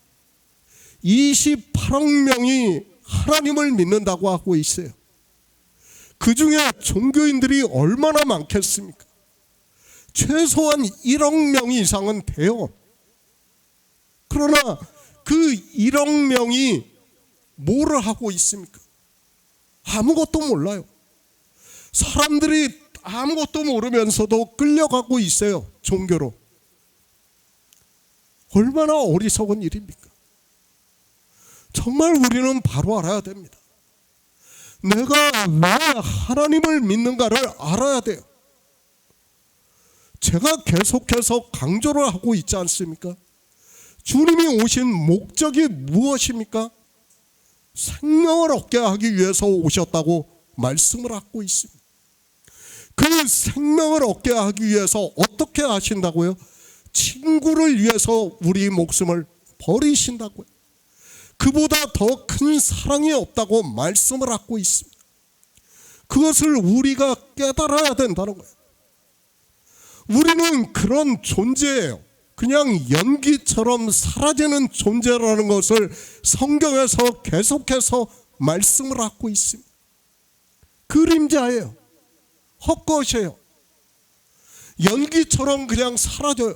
28억 명이 하나님을 믿는다고 하고 있어요. 그 중에 종교인들이 얼마나 많겠습니까? 최소한 1억 명 이상은 돼요. 그러나 그 1억 명이 뭐를 하고 있습니까? 아무것도 몰라요. 사람들이 아무것도 모르면서도 끌려가고 있어요. 종교로. 얼마나 어리석은 일입니까? 정말 우리는 바로 알아야 됩니다. 내가 왜 하나님을 믿는가를 알아야 돼요. 제가 계속해서 강조를 하고 있지 않습니까? 주님이 오신 목적이 무엇입니까? 생명을 얻게 하기 위해서 오셨다고 말씀을 하고 있습니다. 그 생명을 얻게 하기 위해서 어떻게 하신다고요? 친구를 위해서 우리 목숨을 버리신다고요. 그보다 더 큰 사랑이 없다고 말씀을 하고 있습니다. 그것을 우리가 깨달아야 된다는 거예요. 우리는 그런 존재예요. 그냥 연기처럼 사라지는 존재라는 것을 성경에서 계속해서 말씀을 하고 있습니다. 그림자예요. 헛것이에요. 연기처럼 그냥 사라져요.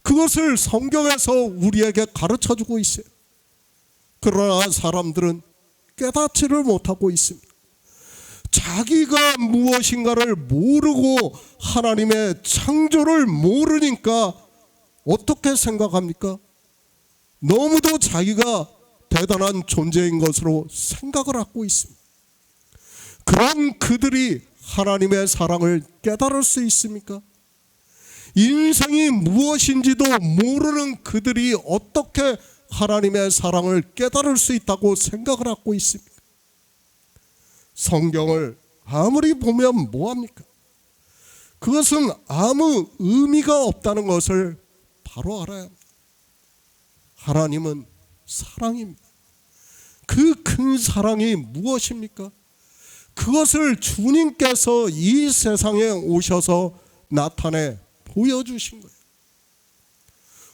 그것을 성경에서 우리에게 가르쳐주고 있어요. 그러나 사람들은 깨닫지를 못하고 있습니다. 자기가 무엇인가를 모르고 하나님의 창조를 모르니까 어떻게 생각합니까? 너무도 자기가 대단한 존재인 것으로 생각을 하고 있습니다. 그런 그들이 하나님의 사랑을 깨달을 수 있습니까? 인생이 무엇인지도 모르는 그들이 어떻게 하나님의 사랑을 깨달을 수 있다고 생각을 하고 있습니까? 성경을 아무리 보면 뭐합니까? 그것은 아무 의미가 없다는 것을 바로 알아야 합니다. 하나님은 사랑입니다. 그 큰 사랑이 무엇입니까? 그것을 주님께서 이 세상에 오셔서 나타내 보여주신 거예요.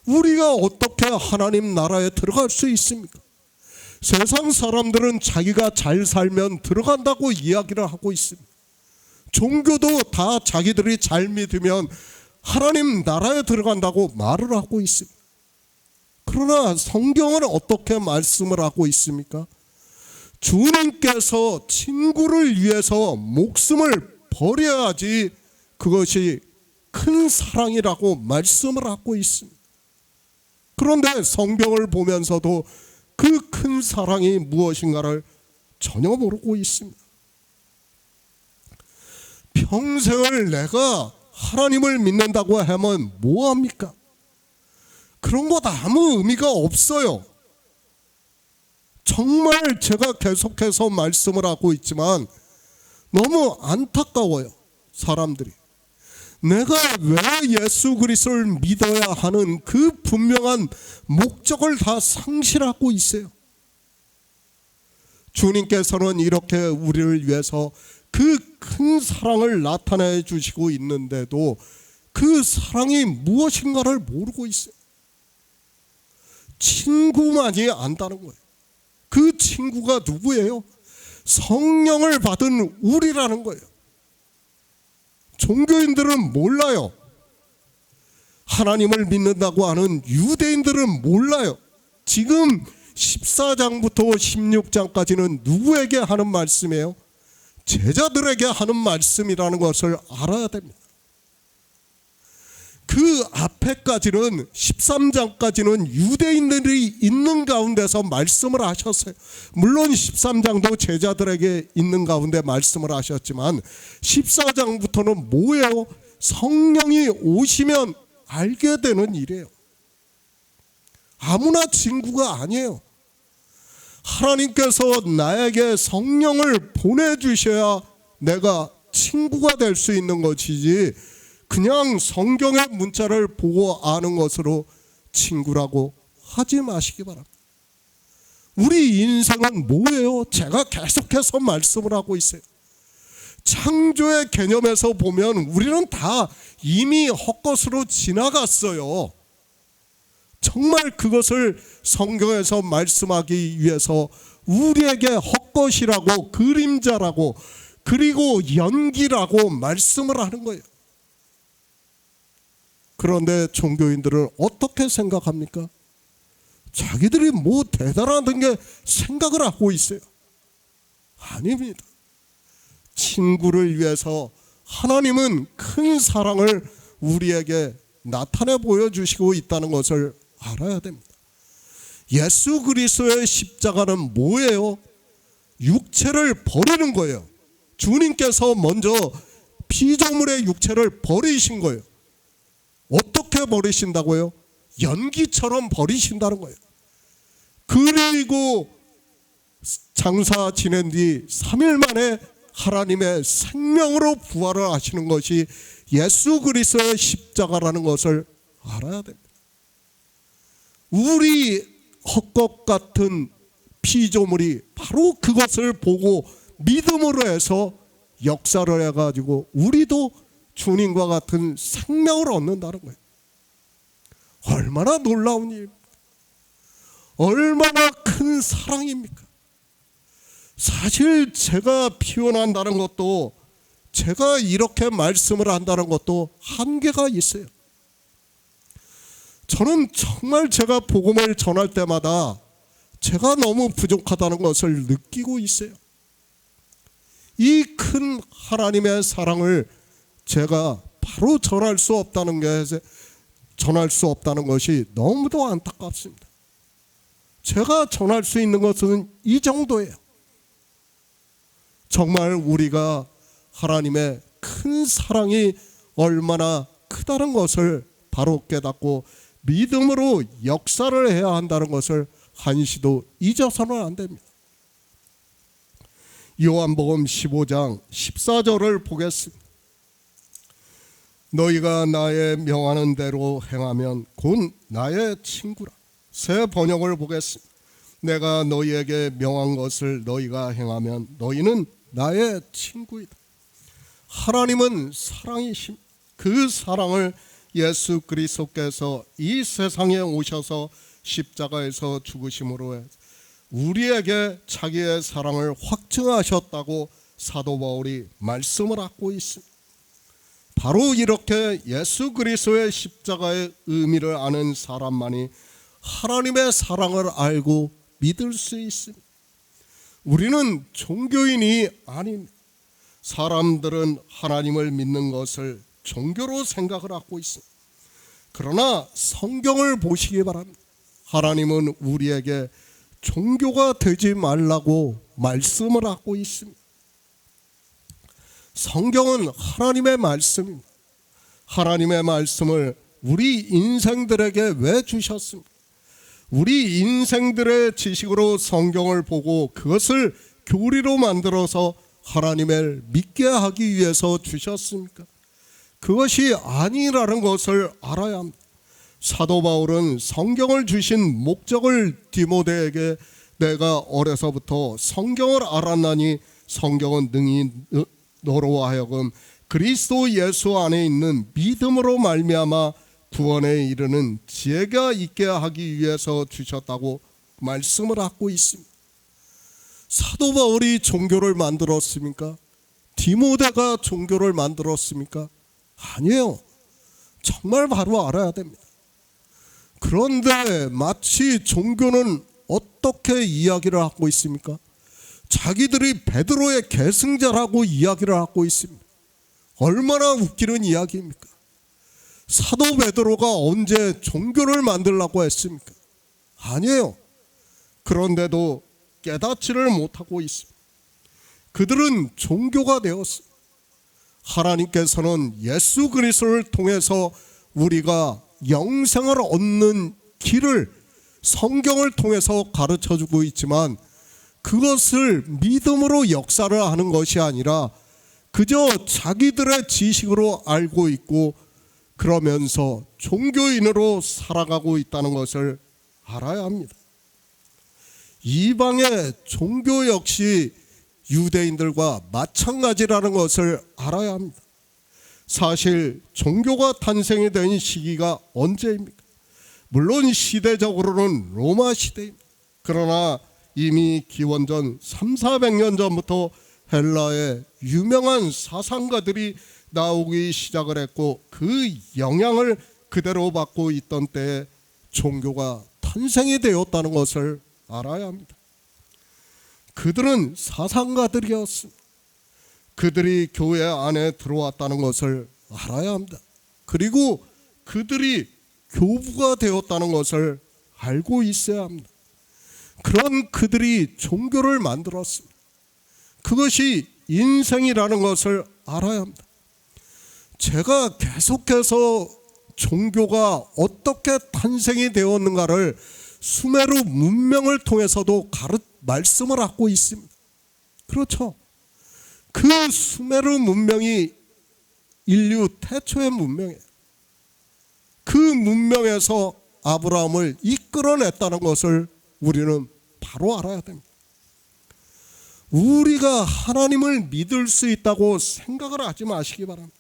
우리가 어떻게 하나님 나라에 들어갈 수 있습니까? 세상 사람들은 자기가 잘 살면 들어간다고 이야기를 하고 있습니다. 종교도 다 자기들이 잘 믿으면 하나님 나라에 들어간다고 말을 하고 있습니다. 그러나 성경은 어떻게 말씀을 하고 있습니까? 주님께서 친구를 위해서 목숨을 버려야지 그것이 큰 사랑이라고 말씀을 하고 있습니다. 그런데 성경을 보면서도 그 큰 사랑이 무엇인가를 전혀 모르고 있습니다. 평생을 내가 하나님을 믿는다고 하면 뭐합니까? 그런 것 아무 의미가 없어요. 정말 제가 계속해서 말씀을 하고 있지만 너무 안타까워요. 사람들이 내가 왜 예수 그리스도를 믿어야 하는 그 분명한 목적을 다 상실하고 있어요. 주님께서는 이렇게 우리를 위해서 그 큰 사랑을 나타내 주시고 있는데도 그 사랑이 무엇인가를 모르고 있어요. 친구만이 안다는 거예요. 그 친구가 누구예요? 성령을 받은 우리라는 거예요. 종교인들은 몰라요. 하나님을 믿는다고 하는 유대인들은 몰라요. 지금 14장부터 16장까지는 누구에게 하는 말씀이에요? 제자들에게 하는 말씀이라는 것을 알아야 됩니다. 그 앞에까지는 13장까지는 유대인들이 있는 가운데서 말씀을 하셨어요. 물론 13장도 제자들에게 있는 가운데 말씀을 하셨지만 14장부터는 뭐예요? 성령이 오시면 알게 되는 일이에요. 아무나 친구가 아니에요. 하나님께서 나에게 성령을 보내주셔야 내가 친구가 될 수 있는 것이지 그냥 성경의 문자를 보고 아는 것으로 친구라고 하지 마시기 바랍니다. 우리 인생은 뭐예요? 제가 계속해서 말씀을 하고 있어요. 창조의 개념에서 보면 우리는 다 이미 헛것으로 지나갔어요. 정말 그것을 성경에서 말씀하기 위해서 우리에게 헛것이라고 그림자라고 그리고 연기라고 말씀을 하는 거예요. 그런데 종교인들은 어떻게 생각합니까? 자기들이 뭐 대단하다는 게 생각을 하고 있어요. 아닙니다. 친구를 위해서 하나님은 큰 사랑을 우리에게 나타내 보여주시고 있다는 것을 알아야 됩니다. 예수 그리스도의 십자가는 뭐예요? 육체를 버리는 거예요. 주님께서 먼저 피조물의 육체를 버리신 거예요. 어떻게 버리신다고요? 연기처럼 버리신다는 거예요. 그리고 장사 지낸 뒤 3일 만에 하나님의 생명으로 부활을 하시는 것이 예수 그리스도의 십자가라는 것을 알아야 됩니다. 우리 헛것 같은 피조물이 바로 그것을 보고 믿음으로 해서 역사를 해가지고 우리도 주님과 같은 생명을 얻는다는 거예요. 얼마나 놀라운 일입니까? 얼마나 큰 사랑입니까? 사실 제가 피원한다는 것도 제가 이렇게 말씀을 한다는 것도 한계가 있어요. 저는 정말 제가 복음을 전할 때마다 제가 너무 부족하다는 것을 느끼고 있어요. 이 큰 하나님의 사랑을 제가 바로 전할 수 없다는 것이 너무도 안타깝습니다. 제가 전할 수 있는 것은 이 정도예요. 정말 우리가 하나님의 큰 사랑이 얼마나 크다는 것을 바로 깨닫고 믿음으로 역사를 해야 한다는 것을 한시도 잊어서는 안 됩니다. 요한복음 15장 14절을 보겠습니다. 너희가 나의 명하는 대로 행하면 곧 나의 친구라. 새 번역을 보겠습니다. 내가 너희에게 명한 것을 너희가 행하면 너희는 나의 친구이다. 하나님은 사랑이심. 그 사랑을 예수 그리스도께서 이 세상에 오셔서 십자가에서 죽으심으로 우리에게 자기의 사랑을 확증하셨다고 사도 바울이 말씀을 하고 있습니다. 바로 이렇게 예수 그리스도의 십자가의 의미를 아는 사람만이 하나님의 사랑을 알고 믿을 수 있습니다. 우리는 종교인이 아닙니다. 사람들은 하나님을 믿는 것을 종교로 생각을 하고 있습니다. 그러나 성경을 보시기 바랍니다. 하나님은 우리에게 종교가 되지 말라고 말씀을 하고 있습니다. 성경은 하나님의 말씀입니다. 하나님의 말씀을 우리 인생들에게 왜 주셨습니까? 우리 인생들의 지식으로 성경을 보고 그것을 교리로 만들어서 하나님을 믿게 하기 위해서 주셨습니까? 그것이 아니라는 것을 알아야 합니다. 사도 바울은 성경을 주신 목적을 디모데에게 내가 어려서부터 성경을 알았나니 성경은 능히 너로 하여금 그리스도 예수 안에 있는 믿음으로 말미암아 구원에 이르는 지혜가 있게 하기 위해서 주셨다고 말씀을 하고 있습니다. 사도 바울이 종교를 만들었습니까? 디모데가 종교를 만들었습니까? 아니에요. 정말 바로 알아야 됩니다. 그런데 마치 종교는 어떻게 이야기를 하고 있습니까? 자기들이 베드로의 계승자라고 이야기를 하고 있습니다. 얼마나 웃기는 이야기입니까? 사도 베드로가 언제 종교를 만들라고 했습니까? 아니에요. 그런데도 깨닫지를 못하고 있습니다. 그들은 종교가 되었습니다. 하나님께서는 예수 그리스도를 통해서 우리가 영생을 얻는 길을 성경을 통해서 가르쳐주고 있지만 그것을 믿음으로 역사를 하는 것이 아니라 그저 자기들의 지식으로 알고 있고 그러면서 종교인으로 살아가고 있다는 것을 알아야 합니다. 이방의 종교 역시 유대인들과 마찬가지라는 것을 알아야 합니다. 사실 종교가 탄생이 된 시기가 언제입니까? 물론 시대적으로는 로마 시대입니다. 그러나 이미 기원전 300~400년 전부터 헬라의 유명한 사상가들이 나오기 시작을 했고 그 영향을 그대로 받고 있던 때에 종교가 탄생이 되었다는 것을 알아야 합니다. 그들은 사상가들이었습니다. 그들이 교회 안에 들어왔다는 것을 알아야 합니다. 그리고 그들이 교부가 되었다는 것을 알고 있어야 합니다. 그런 그들이 종교를 만들었습니다. 그것이 인생이라는 것을 알아야 합니다. 제가 계속해서 종교가 어떻게 탄생이 되었는가를 수메르 문명을 통해서도 말씀을 하고 있습니다. 그렇죠. 그 수메르 문명이 인류 태초의 문명이에요. 그 문명에서 아브라함을 이끌어냈다는 것을 우리는 바로 알아야 됩니다. 우리가 하나님을 믿을 수 있다고 생각을 하지 마시기 바랍니다.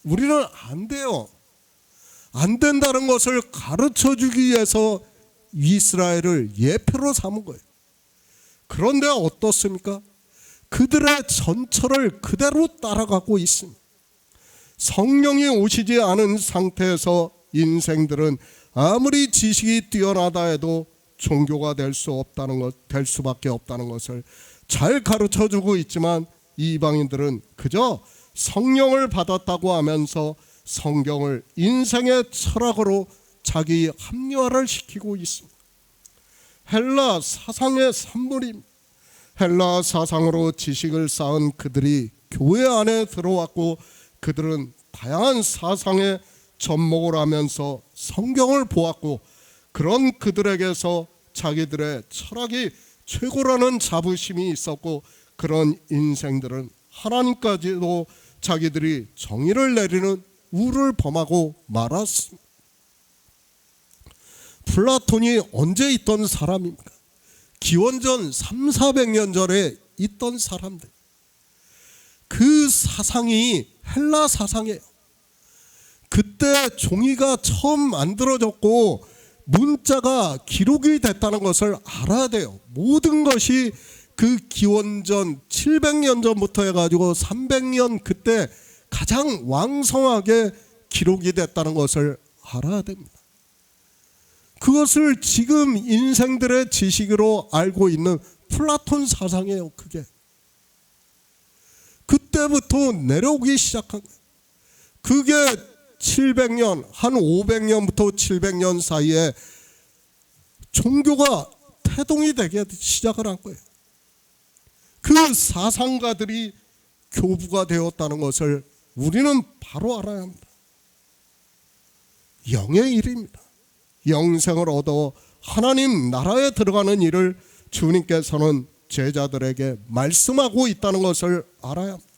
우리는 안 돼요. 안 된다는 것을 가르쳐주기 위해서 이스라엘을 예표로 삼은 거예요. 그런데 어떻습니까? 그들의 전철을 그대로 따라가고 있습니다. 성령이 오시지 않은 상태에서 인생들은 아무리 지식이 뛰어나다 해도 종교가 될 수밖에 없다는 것을 잘 가르쳐주고 있지만 이방인들은 그저 성령을 받았다고 하면서 성경을 인생의 철학으로 자기 합리화를 시키고 있습니다. 헬라 사상의 산물입니다. 헬라 사상으로 지식을 쌓은 그들이 교회 안에 들어왔고 그들은 다양한 사상에 접목을 하면서 성경을 보았고 그런 그들에게서 자기들의 철학이 최고라는 자부심이 있었고 그런 인생들은 하나님까지도 자기들이 정의를 내리는 우를 범하고 말았습니다. 플라톤이 언제 있던 사람입니까? 기원전 300~400년 전에 있던 사람들. 그 사상이 헬라 사상이에요. 그때 종이가 처음 만들어졌고 문자가 기록이 됐다는 것을 알아야 돼요. 모든 것이 그 기원전 700년 전부터 해가지고 300년 그때 가장 왕성하게 기록이 됐다는 것을 알아야 됩니다. 그것을 지금 인생들의 지식으로 알고 있는 플라톤 사상이에요. 그게 그때부터 내려오기 시작한 거예요. 그게 700년, 한 500년부터 700년 사이에 종교가 태동이 되기 시작을 한 거예요. 그 사상가들이 교부가 되었다는 것을 우리는 바로 알아야 합니다. 영의 일입니다. 영생을 얻어 하나님 나라에 들어가는 일을 주님께서는 제자들에게 말씀하고 있다는 것을 알아야 합니다.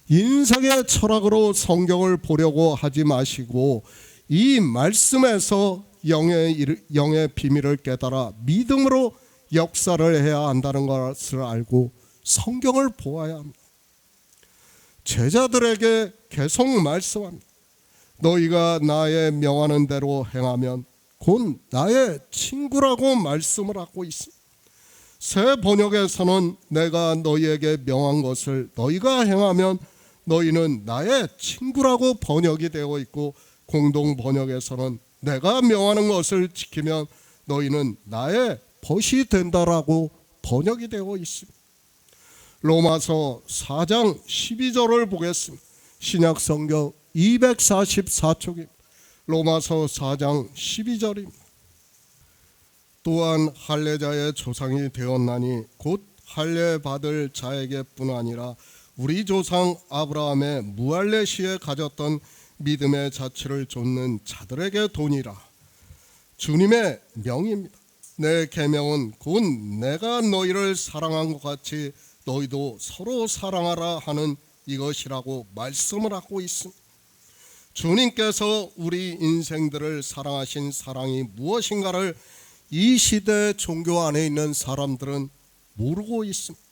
인생의 철학으로 성경을 보려고 하지 마시고 이 말씀에서 영의 비밀을 깨달아 믿음으로 역사를 해야 한다는 것을 알고 성경을 보아야 합니다. 제자들에게 계속 말씀합니다. 너희가 나의 명하는 대로 행하면 곧 나의 친구라고 말씀을 하고 있습니다. 새 번역에서는 내가 너희에게 명한 것을 너희가 행하면 너희는 나의 친구라고 번역이 되어 있고, 공동 번역에서는 내가 명하는 것을 지키면 너희는 나의 벗이 된다라고 번역이 되어 있습니다. 로마서 4장 12절을 보겠습니다. 신약 성경 244쪽입니다. 로마서 4장 12절입니다. 또한 할례자의 조상이 되었나니 곧 할례 받을 자에게뿐 아니라 우리 조상 아브라함의 무할례 시에 가졌던 믿음의 자취를 좇는 자들에게 도니라. 주님의 명입니다. 내 계명은 곧 내가 너희를 사랑한 것 같이 너희도 서로 사랑하라 하는 이것이라고 말씀을 하고 있습니다. 주님께서 우리 인생들을 사랑하신 사랑이 무엇인가를 이 시대 종교 안에 있는 사람들은 모르고 있습니다.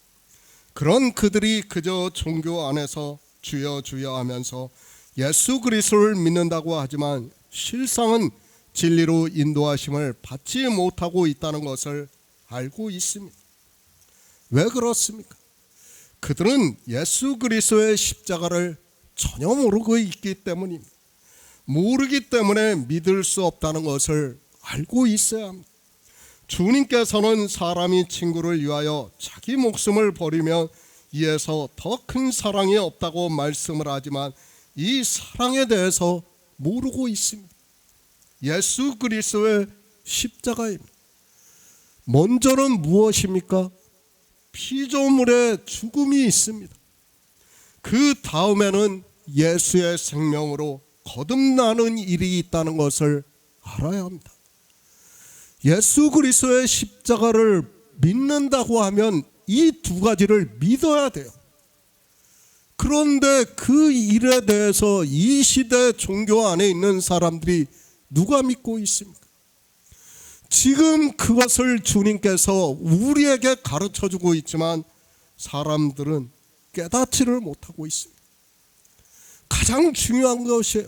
그런 그들이 그저 종교 안에서 주여 주여 하면서 예수 그리스도를 믿는다고 하지만 실상은 진리로 인도하심을 받지 못하고 있다는 것을 알고 있습니다. 왜 그렇습니까? 그들은 예수 그리스도의 십자가를 전혀 모르고 있기 때문입니다. 모르기 때문에 믿을 수 없다는 것을 알고 있어야 합니다. 주님께서는 사람이 친구를 위하여 자기 목숨을 버리면 이에서 더 큰 사랑이 없다고 말씀을 하지만 이 사랑에 대해서 모르고 있습니다. 예수 그리스도의 십자가입니다. 먼저는 무엇입니까? 피조물의 죽음이 있습니다. 그 다음에는 예수의 생명으로 거듭나는 일이 있다는 것을 알아야 합니다. 예수 그리스도의 십자가를 믿는다고 하면 이 두 가지를 믿어야 돼요. 그런데 그 일에 대해서 이 시대 종교 안에 있는 사람들이 누가 믿고 있습니까? 지금 그것을 주님께서 우리에게 가르쳐주고 있지만 사람들은 깨닫지를 못하고 있습니다. 가장 중요한 것이에요.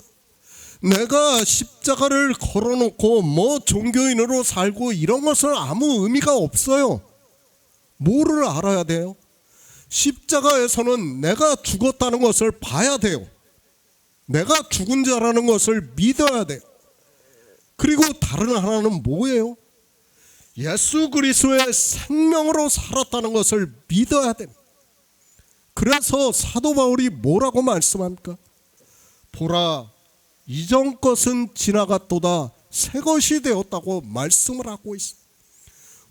내가 십자가를 걸어놓고 종교인으로 살고 이런 것은 아무 의미가 없어요. 뭐를 알아야 돼요? 십자가에서는 내가 죽었다는 것을 봐야 돼요. 내가 죽은 자라는 것을 믿어야 돼요. 그리고 다른 하나는 뭐예요? 예수 그리스도의 생명으로 살았다는 것을 믿어야 됩니다. 그래서 사도 바울이 뭐라고 말씀합니까? 보라, 이전 것은 지나갔도다 새 것이 되었다고 말씀을 하고 있습니다.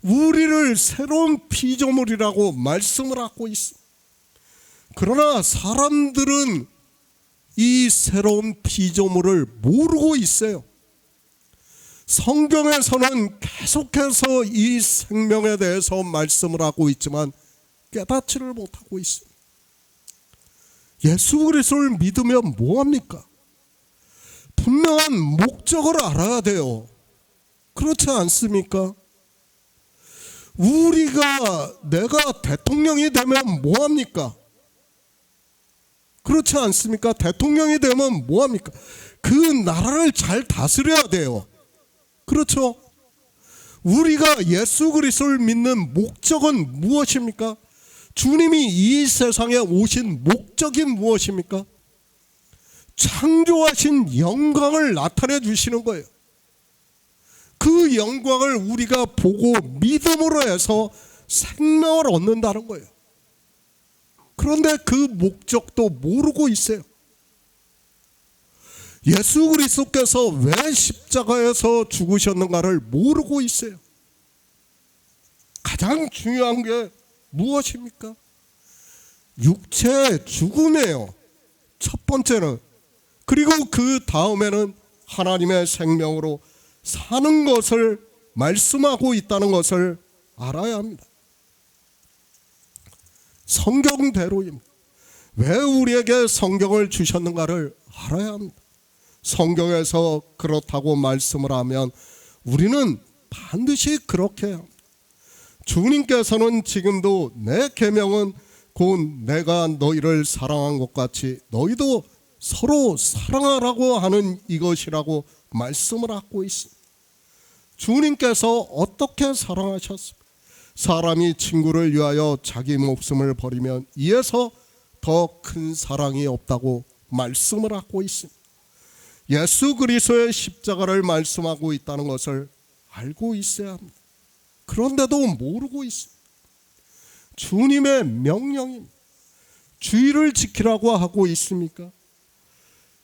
우리를 새로운 피조물이라고 말씀을 하고 있습니다. 그러나 사람들은 이 새로운 피조물을 모르고 있어요. 성경에서는 계속해서 이 생명에 대해서 말씀을 하고 있지만 깨닫지를 못하고 있습니다. 예수 그리스도를 믿으면 뭐합니까? 분명한 목적을 알아야 돼요. 그렇지 않습니까? 내가 대통령이 되면 뭐합니까? 그렇지 않습니까? 대통령이 되면 뭐합니까? 그 나라를 잘 다스려야 돼요. 그렇죠? 우리가 예수 그리스도를 믿는 목적은 무엇입니까? 주님이 이 세상에 오신 목적이 무엇입니까? 창조하신 영광을 나타내 주시는 거예요. 그 영광을 우리가 보고 믿음으로 해서 생명을 얻는다는 거예요. 그런데 그 목적도 모르고 있어요. 예수 그리스도께서 왜 십자가에서 죽으셨는가를 모르고 있어요. 가장 중요한 게 무엇입니까? 육체의 죽음이에요. 첫 번째는. 그리고 그 다음에는 하나님의 생명으로 사는 것을 말씀하고 있다는 것을 알아야 합니다. 성경대로입니다. 왜 우리에게 성경을 주셨는가를 알아야 합니다. 성경에서 그렇다고 말씀을 하면 우리는 반드시 그렇게 합니다. 주님께서는 지금도 내 계명은 곧 내가 너희를 사랑한 것 같이 너희도 서로 사랑하라고 하는 이것이라고 말씀을 하고 있습니다. 주님께서 어떻게 사랑하셨습니까? 사람이 친구를 위하여 자기 목숨을 버리면 이에서 더 큰 사랑이 없다고 말씀을 하고 있습니다. 예수 그리스도의 십자가를 말씀하고 있다는 것을 알고 있어야 합니다. 그런데도 모르고 있습니다. 주님의 명령입니다. 주의를 지키라고 하고 있습니까?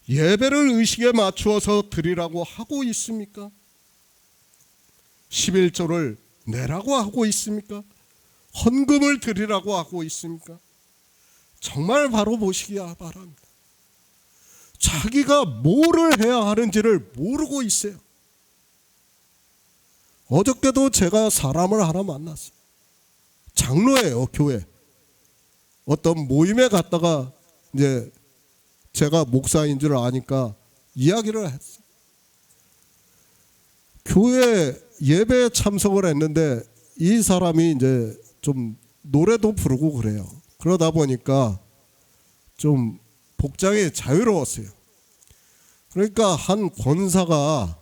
예배를 의식에 맞추어서 드리라고 하고 있습니까? 11조를 내라고 하고 있습니까? 헌금을 드리라고 하고 있습니까? 정말 바로 보시기 바랍니다. 자기가 뭐를 해야 하는지를 모르고 있어요. 어저께도 제가 사람을 하나 만났어요. 장로예요, 교회. 어떤 모임에 갔다가 이제 제가 목사인 줄 아니까 이야기를 했어요. 교회 예배에 참석을 했는데 이 사람이 이제 좀 노래도 부르고 그래요. 그러다 보니까 좀 복장이 자유로웠어요. 그러니까 한 권사가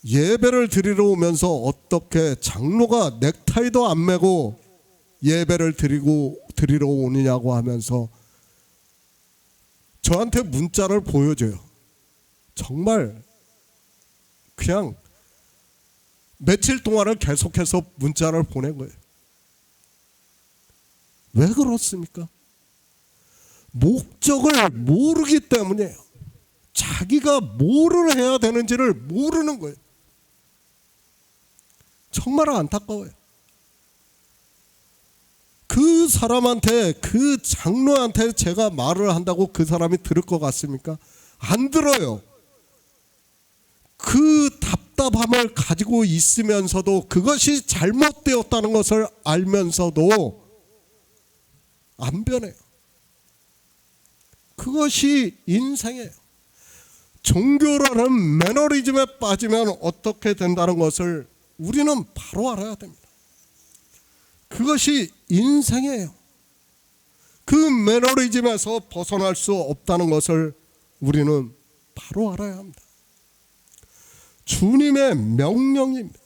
예배를 드리러 오면서 어떻게 장로가 넥타이도 안 매고 예배를 드리러 오느냐고 하면서 저한테 문자를 보여줘요. 정말 그냥 며칠 동안을 계속해서 문자를 보낸 거예요. 왜 그렇습니까? 목적을 모르기 때문이에요. 자기가 뭐를 해야 되는지를 모르는 거예요. 정말 안타까워요. 그 사람한테, 그 장로한테 제가 말을 한다고 그 사람이 들을 것 같습니까? 안 들어요. 그 답답함을 가지고 있으면서도 그것이 잘못되었다는 것을 알면서도 안 변해요. 그것이 인생이에요. 종교라는 매너리즘에 빠지면 어떻게 된다는 것을 우리는 바로 알아야 됩니다. 그것이 인생이에요. 그 매너리즘에서 벗어날 수 없다는 것을 우리는 바로 알아야 합니다. 주님의 명령입니다.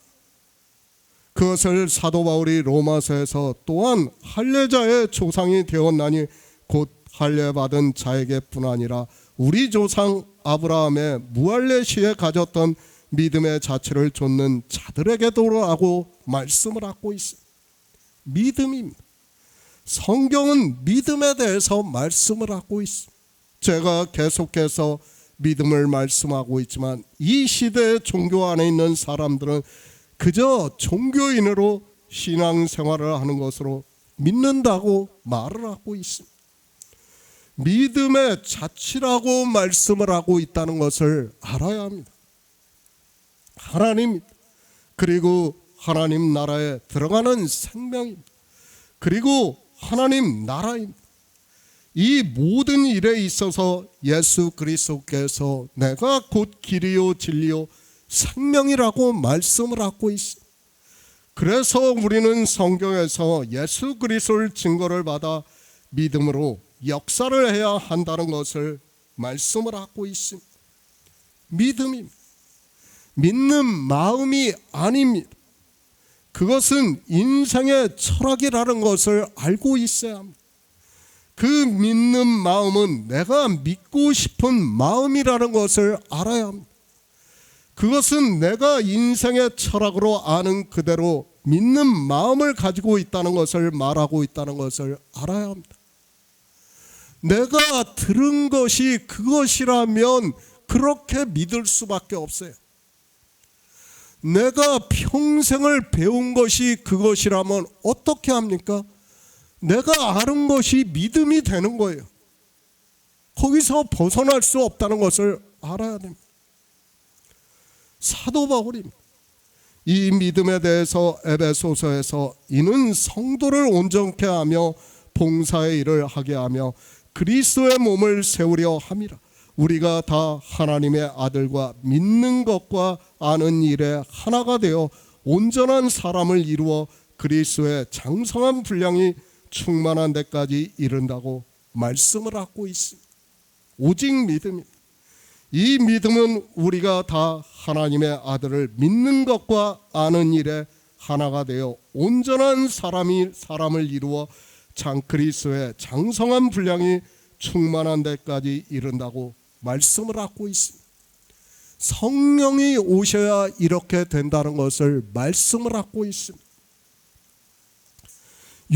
그것을 사도 바울이 로마서에서 또한 할례자의 조상이 되었나니 곧 할례받은 자에게뿐 아니라 우리 조상 아브라함의 무할례 시에 가졌던 믿음의 자체를 좇는 자들에게도라고 말씀을 하고 있습니다. 믿음입니다. 성경은 믿음에 대해서 말씀을 하고 있습니다. 제가 계속해서 믿음을 말씀하고 있지만 이 시대의 종교 안에 있는 사람들은 그저 종교인으로 신앙생활을 하는 것으로 믿는다고 말을 하고 있습니다. 믿음의 자치라고 말씀을 하고 있다는 것을 알아야 합니다. 하나님, 그리고 하나님 나라에 들어가는 생명입니다. 그리고 하나님 나라입니다. 이 모든 일에 있어서 예수 그리스도께서 내가 곧 길이요 진리요 생명이라고 말씀을 하고 있습니다. 그래서 우리는 성경에서 예수 그리스도를 증거를 받아 믿음으로 역사를 해야 한다는 것을 말씀을 하고 있습니다. 믿음입니다. 믿는 마음이 아닙니다. 그것은 인생의 철학이라는 것을 알고 있어야 합니다. 그 믿는 마음은 내가 믿고 싶은 마음이라는 것을 알아야 합니다. 그것은 내가 인생의 철학으로 아는 그대로 믿는 마음을 가지고 있다는 것을 말하고 있다는 것을 알아야 합니다. 내가 들은 것이 그것이라면 그렇게 믿을 수밖에 없어요. 내가 평생을 배운 것이 그것이라면 어떻게 합니까? 내가 아는 것이 믿음이 되는 거예요. 거기서 벗어날 수 없다는 것을 알아야 됩니다. 사도 바울입니다. 이 믿음에 대해서 에베소서에서 이는 성도를 온전케 하며 봉사의 일을 하게 하며 그리스도의 몸을 세우려 함이라. 우리가 다 하나님의 아들과 믿는 것과 아는 일에 하나가 되어 온전한 사람을 이루어 그리스도의 장성한 분량이 충만한 데까지 이른다고 말씀을 하고 있습니다. 오직 믿음입니다. 이 믿음은 우리가 다 하나님의 아들을 믿는 것과 아는 일에 하나가 되어 온전한 사람을 이루어 그리스도의 장성한 분량이 충만한 데까지 이른다고 말씀을 하고 있습니다. 성령이 오셔야 이렇게 된다는 것을 말씀을 하고 있습니다.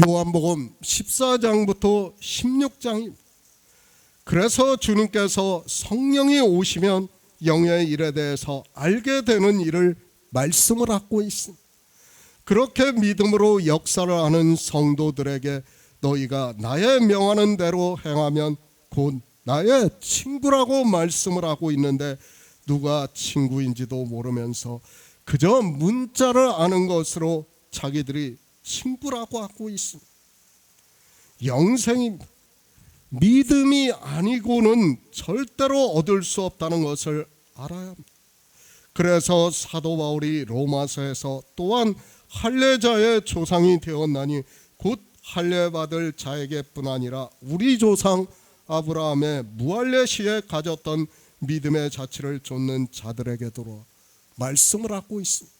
요한복음 14장부터 16장입니다. 그래서 주님께서 성령이 오시면 영의 일에 대해서 알게 되는 일을 말씀을 하고 있습니다. 그렇게 믿음으로 역사를 하는 성도들에게 너희가 나의 명하는 대로 행하면 곧 나의 친구라고 말씀을 하고 있는데, 누가 친구인지도 모르면서 그저 문자를 아는 것으로 자기들이 친구라고 하고 있습니다. 영생입니다. 믿음이 아니고는 절대로 얻을 수 없다는 것을 알아야 합니다. 그래서 사도 바울이 로마서에서 또한 할례자의 조상이 되었나니 곧 할례받을 자에게뿐 아니라 우리 조상 아브라함의 무할례 시에 가졌던 믿음의 자취를 좇는 자들에게도 말씀을 하고 있습니다.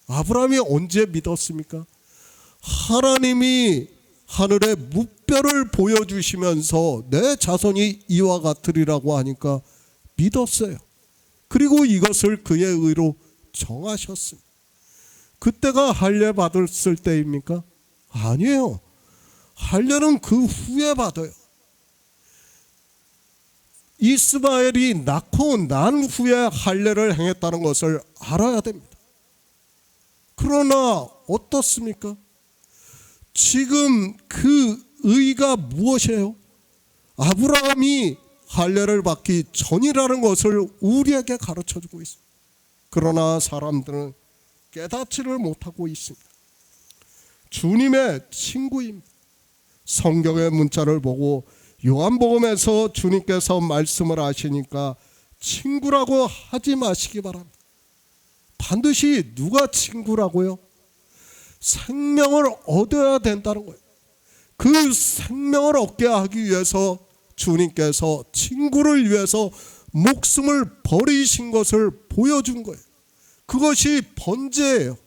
아브라함이 언제 믿었습니까? 하나님이 하늘의 뭇별을 보여주시면서 내 자손이 이와 같으리라고 하니까 믿었어요. 그리고 이것을 그의 의로 정하셨습니다. 그때가 할례 받았을 때입니까? 아니에요. 할례는 그 후에 받아요. 이스마엘이 낳고 난 후에 할례를 행했다는 것을 알아야 됩니다. 그러나 어떻습니까? 지금 그 의가 무엇이에요? 아브라함이 할례를 받기 전이라는 것을 우리에게 가르쳐주고 있습니다. 그러나 사람들은 깨닫지를 못하고 있습니다. 주님의 친구입니다. 성경의 문자를 보고 요한복음에서 주님께서 말씀을 하시니까 친구라고 하지 마시기 바랍니다. 반드시 누가 친구라고요? 생명을 얻어야 된다는 거예요. 그 생명을 얻게 하기 위해서 주님께서 친구를 위해서 목숨을 버리신 것을 보여준 거예요. 그것이 번제예요.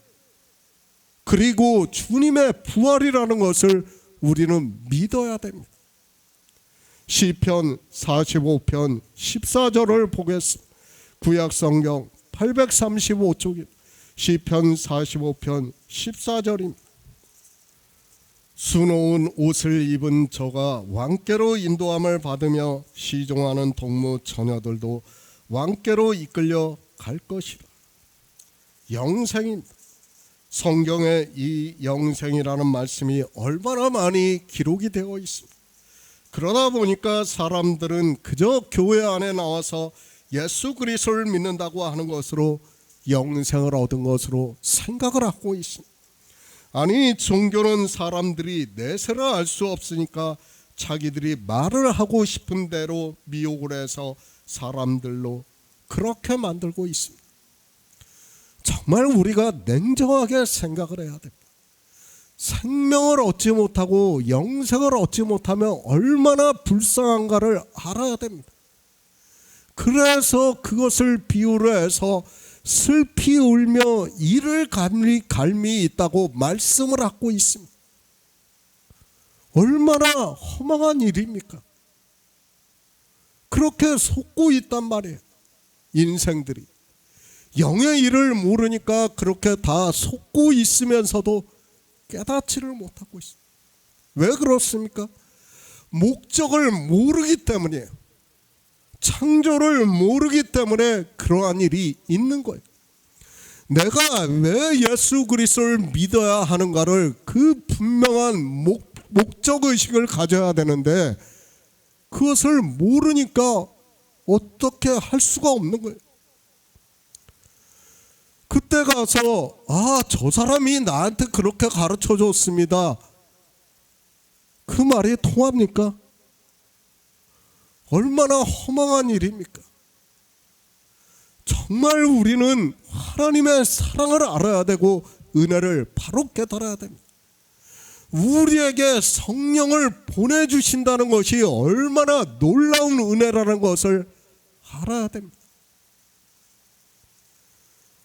그리고 주님의 부활이라는 것을 우리는 믿어야 됩니다. 시편 45편 14절을 보겠습니다. 구약성경 835쪽입니다. 시편 45편 14절입니다. 수놓은 옷을 입은 저가 왕께로 인도함을 받으며 시종하는 동무 처녀들도 왕께로 이끌려 갈 것이라. 영생입니다. 성경에 이 영생이라는 말씀이 얼마나 많이 기록이 되어 있습니다. 그러다 보니까 사람들은 그저 교회 안에 나와서 예수 그리스도를 믿는다고 하는 것으로 영생을 얻은 것으로 생각을 하고 있습니다. 아니, 종교는 사람들이 내세를 알 수 없으니까 자기들이 말을 하고 싶은 대로 미혹을 해서 사람들로 그렇게 만들고 있습니다. 정말 우리가 냉정하게 생각을 해야 됩니다. 생명을 얻지 못하고 영생을 얻지 못하면 얼마나 불쌍한가를 알아야 됩니다. 그래서 그것을 비유로 해서 슬피 울며 이를 갈미 있다고 말씀을 하고 있습니다. 얼마나 허망한 일입니까? 그렇게 속고 있단 말이에요. 인생들이 영의 일을 모르니까 그렇게 다 속고 있으면서도 깨닫지를 못하고 있습니다. 왜 그렇습니까? 목적을 모르기 때문이에요. 창조를 모르기 때문에 그러한 일이 있는 거예요. 내가 왜 예수 그리스도를 믿어야 하는가를 그 분명한 목적의식을 가져야 되는데 그것을 모르니까 어떻게 할 수가 없는 거예요. 때 가서 저 사람이 나한테 그렇게 가르쳐 줬습니다, 그 말이 통합니까? 얼마나 허망한 일입니까? 정말 우리는 하나님의 사랑을 알아야 되고 은혜를 바로 깨달아야 됩니다. 우리에게 성령을 보내주신다는 것이 얼마나 놀라운 은혜라는 것을 알아야 됩니다.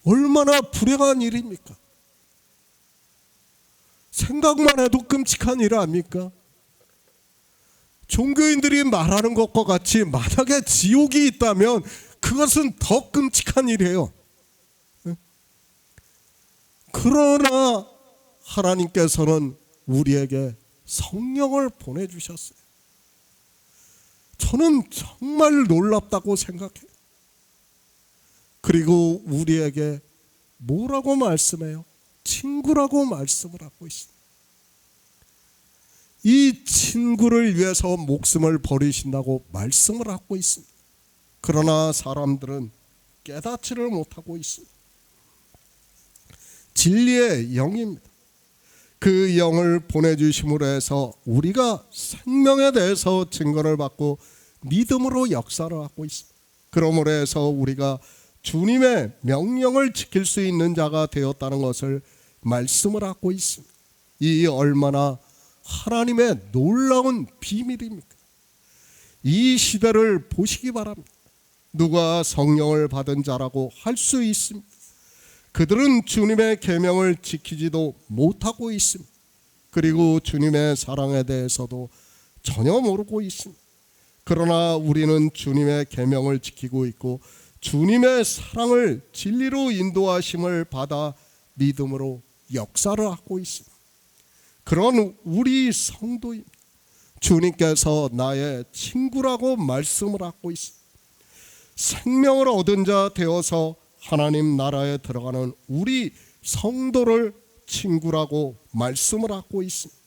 얼마나 불행한 일입니까? 생각만 해도 끔찍한 일 아닙니까? 종교인들이 말하는 것과 같이 만약에 지옥이 있다면 그것은 더 끔찍한 일이에요. 그러나 하나님께서는 우리에게 성령을 보내주셨어요. 저는 정말 놀랍다고 생각해요. 그리고 우리에게 뭐라고 말씀해요? 친구라고 말씀을 하고 있습니다. 이 친구를 위해서 목숨을 버리신다고 말씀을 하고 있습니다. 그러나 사람들은 깨닫지를 못하고 있습니다. 진리의 영입니다. 그 영을 보내주심으로 해서 우리가 생명에 대해서 증거를 받고 믿음으로 역사를 하고 있습니다. 그러므로 해서 우리가 주님의 명령을 지킬 수 있는 자가 되었다는 것을 말씀을 하고 있습니다. 이 얼마나 하나님의 놀라운 비밀입니까? 이 시대를 보시기 바랍니다. 누가 성령을 받은 자라고 할 수 있습니다. 그들은 주님의 계명을 지키지도 못하고 있습니다. 그리고 주님의 사랑에 대해서도 전혀 모르고 있습니다. 그러나 우리는 주님의 계명을 지키고 있고 주님의 사랑을 진리로 인도하심을 받아 믿음으로 역사를 하고 있습니다. 그런 우리 성도입니다. 주님께서 나의 친구라고 말씀을 하고 있습니다. 생명을 얻은 자 되어서 하나님 나라에 들어가는 우리 성도를 친구라고 말씀을 하고 있습니다.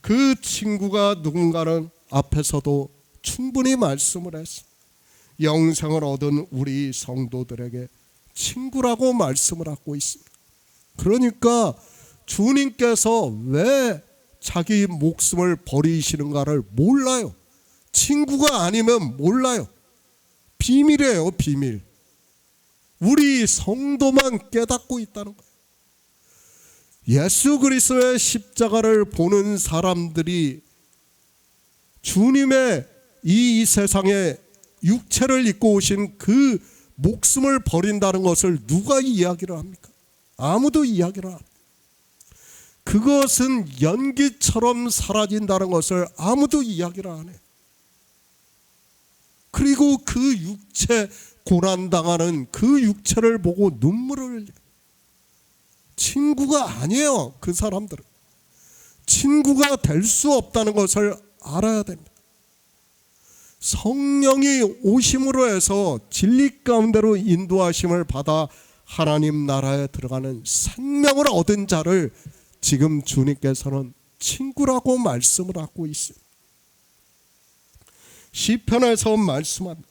그 친구가 누군가는 앞에서도 충분히 말씀을 했습니다. 영생을 얻은 우리 성도들에게 친구라고 말씀을 하고 있습니다. 그러니까 주님께서 왜 자기 목숨을 버리시는가를 몰라요. 친구가 아니면 몰라요. 비밀이에요, 비밀. 우리 성도만 깨닫고 있다는 거예요. 예수 그리스도의 십자가를 보는 사람들이 주님의 이 세상에 육체를 입고 오신 그 목숨을 버린다는 것을 누가 이야기를 합니까? 아무도 이야기를 안 합니다. 그것은 연기처럼 사라진다는 것을 아무도 이야기를 안 해요. 그리고 그 육체, 고난당하는 그 육체를 보고 눈물을 흘려요. 친구가 아니에요. 그 사람들은 친구가 될 수 없다는 것을 알아야 됩니다. 성령이 오심으로 해서 진리 가운데로 인도하심을 받아 하나님 나라에 들어가는 생명을 얻은 자를 지금 주님께서는 친구라고 말씀을 하고 있습니다. 시편에서 말씀합니다.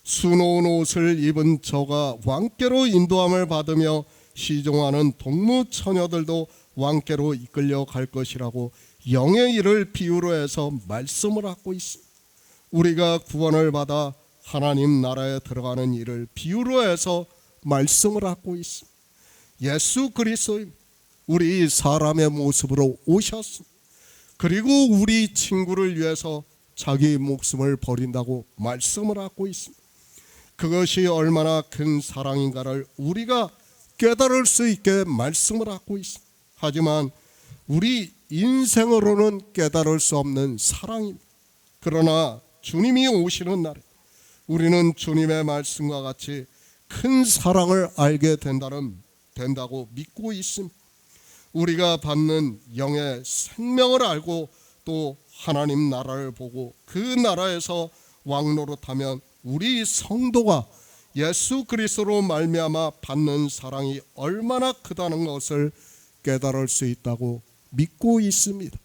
수놓은 옷을 입은 저가 왕께로 인도함을 받으며 시종하는 동무처녀들도 왕께로 이끌려 갈 것이라고 영의 일을 비유로 해서 말씀을 하고 있습니다. 우리가 구원을 받아 하나님 나라에 들어가는 일을 비유로 해서 말씀을 하고 있습니다. 예수 그리스도입니다. 우리 사람의 모습으로 오셨습니다. 그리고 우리 친구를 위해서 자기 목숨을 버린다고 말씀을 하고 있습니다. 그것이 얼마나 큰 사랑인가를 우리가 깨달을 수 있게 말씀을 하고 있습니다. 하지만 우리 인생으로는 깨달을 수 없는 사랑입니다. 그러나 주님이 오시는 날에 우리는 주님의 말씀과 같이 큰 사랑을 알게 된다고 믿고 있습니다. 우리가 받는 영의 생명을 알고 또 하나님 나라를 보고 그 나라에서 왕노릇하면 우리 성도가 예수 그리스도로 말미암아 받는 사랑이 얼마나 크다는 것을 깨달을 수 있다고 믿고 있습니다.